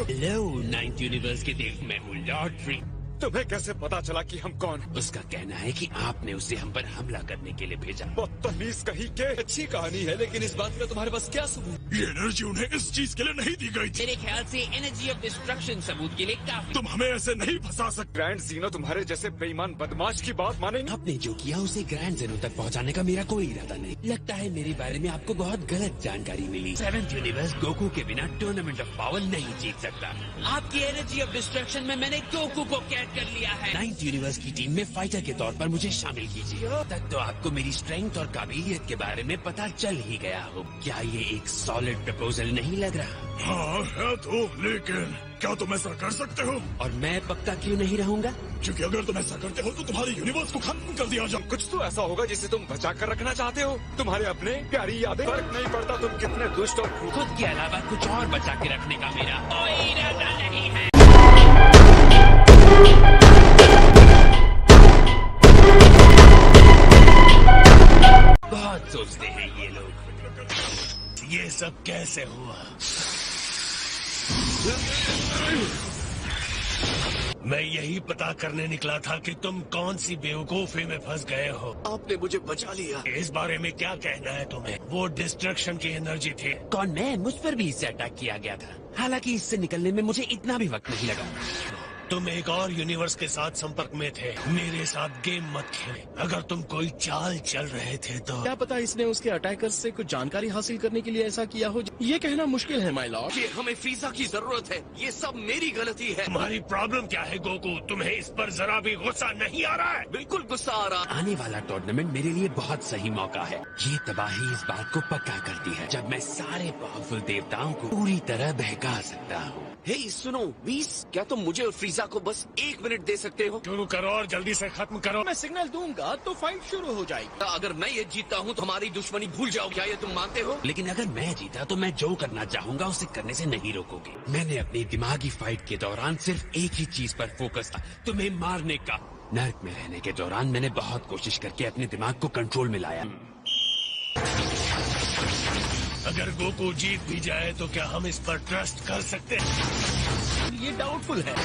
हेलो 9th यूनिवर्स के देव, मैं हूँ लॉर्ड फ्री। तुम्हें कैसे पता चला कि हम कौन? उसका कहना है कि आपने उसे हम पर हमला करने के लिए भेजा। बदतमीज कहीं के। अच्छी कहानी है, लेकिन इस बात में तुम्हारे पास क्या सबूत? ये एनर्जी उन्हें इस चीज के लिए नहीं दी गई थी। मेरे ख्याल से एनर्जी ऑफ डिस्ट्रक्शन सबूत के लिए काफी। तुम हमें ऐसे नहीं फंसा सकते। ग्रैंड जीनो तुम्हारे जैसे बेईमान बदमाश की बात मानेंगे? आपने जो किया उसे ग्रैंड जीनो तक पहुंचाने का मेरा कोई इरादा नहीं। लगता है मेरे बारे में आपको बहुत गलत जानकारी मिली। 7th यूनिवर्स गोकू के बिना टूर्नामेंट ऑफ पावर नहीं जीत सकता। आपकी एनर्जी ऑफ डिस्ट्रक्शन में मैंने गोकू को कैद कर लिया है। 9th यूनिवर्स की टीम में फाइटर के तौर पर मुझे शामिल कीजिए। तक तो आपको मेरी स्ट्रेंथ और काबिलियत के बारे में पता चल ही गया हो। क्या ये एक सॉलिड प्रपोजल नहीं लग रहा? हाँ है तो, लेकिन क्या तुम ऐसा कर सकते हो? और मैं पक्का क्यों नहीं रहूंगा? क्योंकि अगर तुम ऐसा करते हो तो तुम्हारे यूनिवर्स को खत्म कर दिया जाए। कुछ तो ऐसा होगा जिसे तुम बचा कर रखना चाहते हो। तुम्हारे अपने प्यारी यादें। फर्क नहीं पड़ता तुम कितने दुष्ट और खुद के अलावा कुछ और बचा के रखने का मेरा कोई इरादा नहीं है। कैसे हुआ? मैं यही पता करने निकला था कि तुम कौन सी बेवकूफी में फंस गए हो। आपने मुझे बचा लिया। इस बारे में क्या कहना है तुम्हें? वो डिस्ट्रक्शन की एनर्जी थी। कौन मैं? मुझ पर भी इससे अटैक किया गया था। हालांकि इससे निकलने में मुझे इतना भी वक्त नहीं लगा। तुम एक और यूनिवर्स के साथ संपर्क में थे। मेरे साथ गेम मत खेले। अगर तुम कोई चाल चल रहे थे तो क्या पता इसने उसके अटैकर्स से कुछ जानकारी हासिल करने के लिए ऐसा किया हो। ये कहना मुश्किल है माय लॉर्ड। कि हमें फ्रीजा की जरूरत है। ये सब मेरी गलती है। तुम्हारी प्रॉब्लम क्या है गोकू? तुम्हें इस पर जरा भी गुस्सा नहीं आ रहा है? बिल्कुल गुस्सा आ रहा। आने वाला टूर्नामेंट मेरे लिए बहुत सही मौका है। ये तबाही इस बात को पक्का करती है जब मैं सारे पावरफुल देवताओं को पूरी तरह बहका सकता हूँ। हे सुनो वीस, क्या तुम मुझे और फ्रीजा को बस 1 मिनट दे सकते हो? शुरू करो और जल्दी से खत्म करो। मैं सिग्नल दूंगा तो फाइट शुरू हो जाएगी। अगर मैं ये जीतता हूँ तो हमारी दुश्मनी भूल जाओ। क्या ये तुम मानते हो? लेकिन अगर मैं जीता तो मैं जो करना चाहूंगा उसे करने से नहीं रोकोगे। मैंने अपनी दिमागी फाइट के दौरान सिर्फ एक ही चीज पर फोकस था, तुम्हें मारने का। नर्क में रहने के दौरान मैंने बहुत कोशिश करके अपने दिमाग को कंट्रोल में लाया। अगर गोकू जीत भी जाए तो क्या हम इस पर ट्रस्ट कर सकते हैं? ये डाउटफुल है।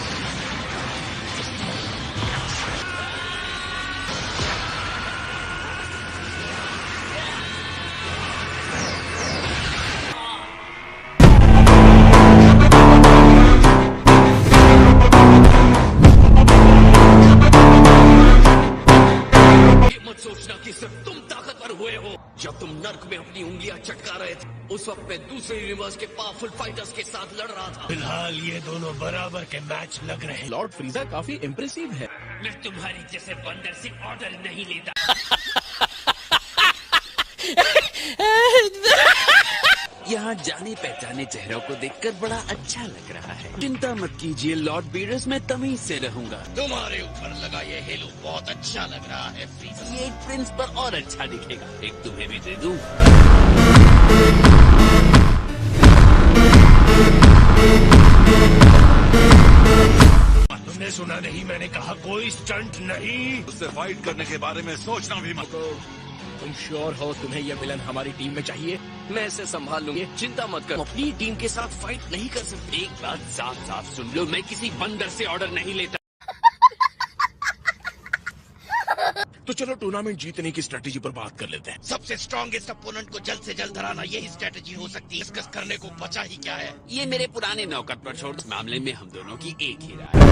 सोचना कि सिर्फ तुम ताकतवर हुए हो। जब तुम नर्क में अपनी उंगलियां चटका रहे थे उस वक्त मैं दूसरे यूनिवर्स के पावरफुल फाइटर्स के साथ लड़ रहा था। फिलहाल ये दोनों बराबर के मैच लग रहे हैं। लॉर्ड फ्रीजा काफी इम्प्रेसिव है। मैं तुम्हारी जैसे बंदर से ऑर्डर नहीं लेता। यहाँ जाने पहचाने चेहरों को देखकर बड़ा अच्छा लग रहा है। चिंता मत कीजिए लॉर्ड बीरस, मैं तमीज से रहूंगा। तुम्हारे ऊपर लगा ये हेलो बहुत अच्छा लग रहा है फ्रीजा। ये एक प्रिंस पर और अच्छा दिखेगा। एक तुम्हें भी दे दूं। तुमने सुना नहीं? मैंने कहा कोई स्टंट नहीं। उससे फाइट करने के बारे में सोचना भी मत। तुम श्योर हो तुम्हें यह विलन हमारी टीम में चाहिए? मैं इसे संभाल लूंगी, चिंता मत कर। अपनी टीम के साथ फाइट नहीं कर सकते। एक बात साफ साफ सुन लो, मैं किसी बंदर से ऑर्डर नहीं लेता। तो चलो टूर्नामेंट जीतने की स्ट्रेटेजी पर बात कर लेते हैं। सबसे स्ट्रॉन्गेस्ट अपोनेंट को जल्द से जल्द हराना यही स्ट्रेटेजी हो सकती है। डिस्कस करने को बचा ही क्या है? ये मेरे पुराने नौकर पर छोड़। इस मामले में हम दोनों की एक ही राय है।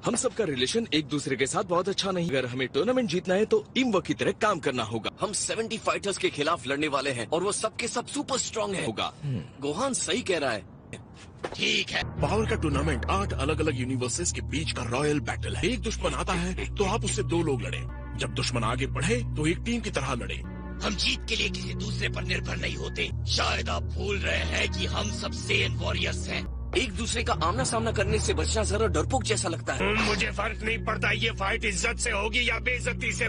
हम सबका रिलेशन एक दूसरे के साथ बहुत अच्छा नहीं। अगर हमें टूर्नामेंट जीतना है तो टीम वर्क की तरह काम करना होगा। हम 70 फाइटर्स के खिलाफ लड़ने वाले हैं और वो सबके सब सुपर स्ट्रांग है। होगा गोहान सही कह रहा है। ठीक है। पावर का टूर्नामेंट 8 अलग अलग यूनिवर्सेस के बीच का रॉयल बैटल है। एक दुश्मन आता है तो आप उससे 2 लोग लड़े। जब दुश्मन आगे बढ़े तो एक टीम की तरह लड़े। हम जीत के लिए किसी दूसरे पर निर्भर नहीं होते। शायद आप भूल रहे हैं कि हम सब सेन वॉरियर्स हैं। एक दूसरे का आमना सामना करने से बचना जरा डरपोक जैसा लगता है। मुझे फर्क नहीं पड़ता ये फाइट इज्जत से होगी या बेइज्जती से।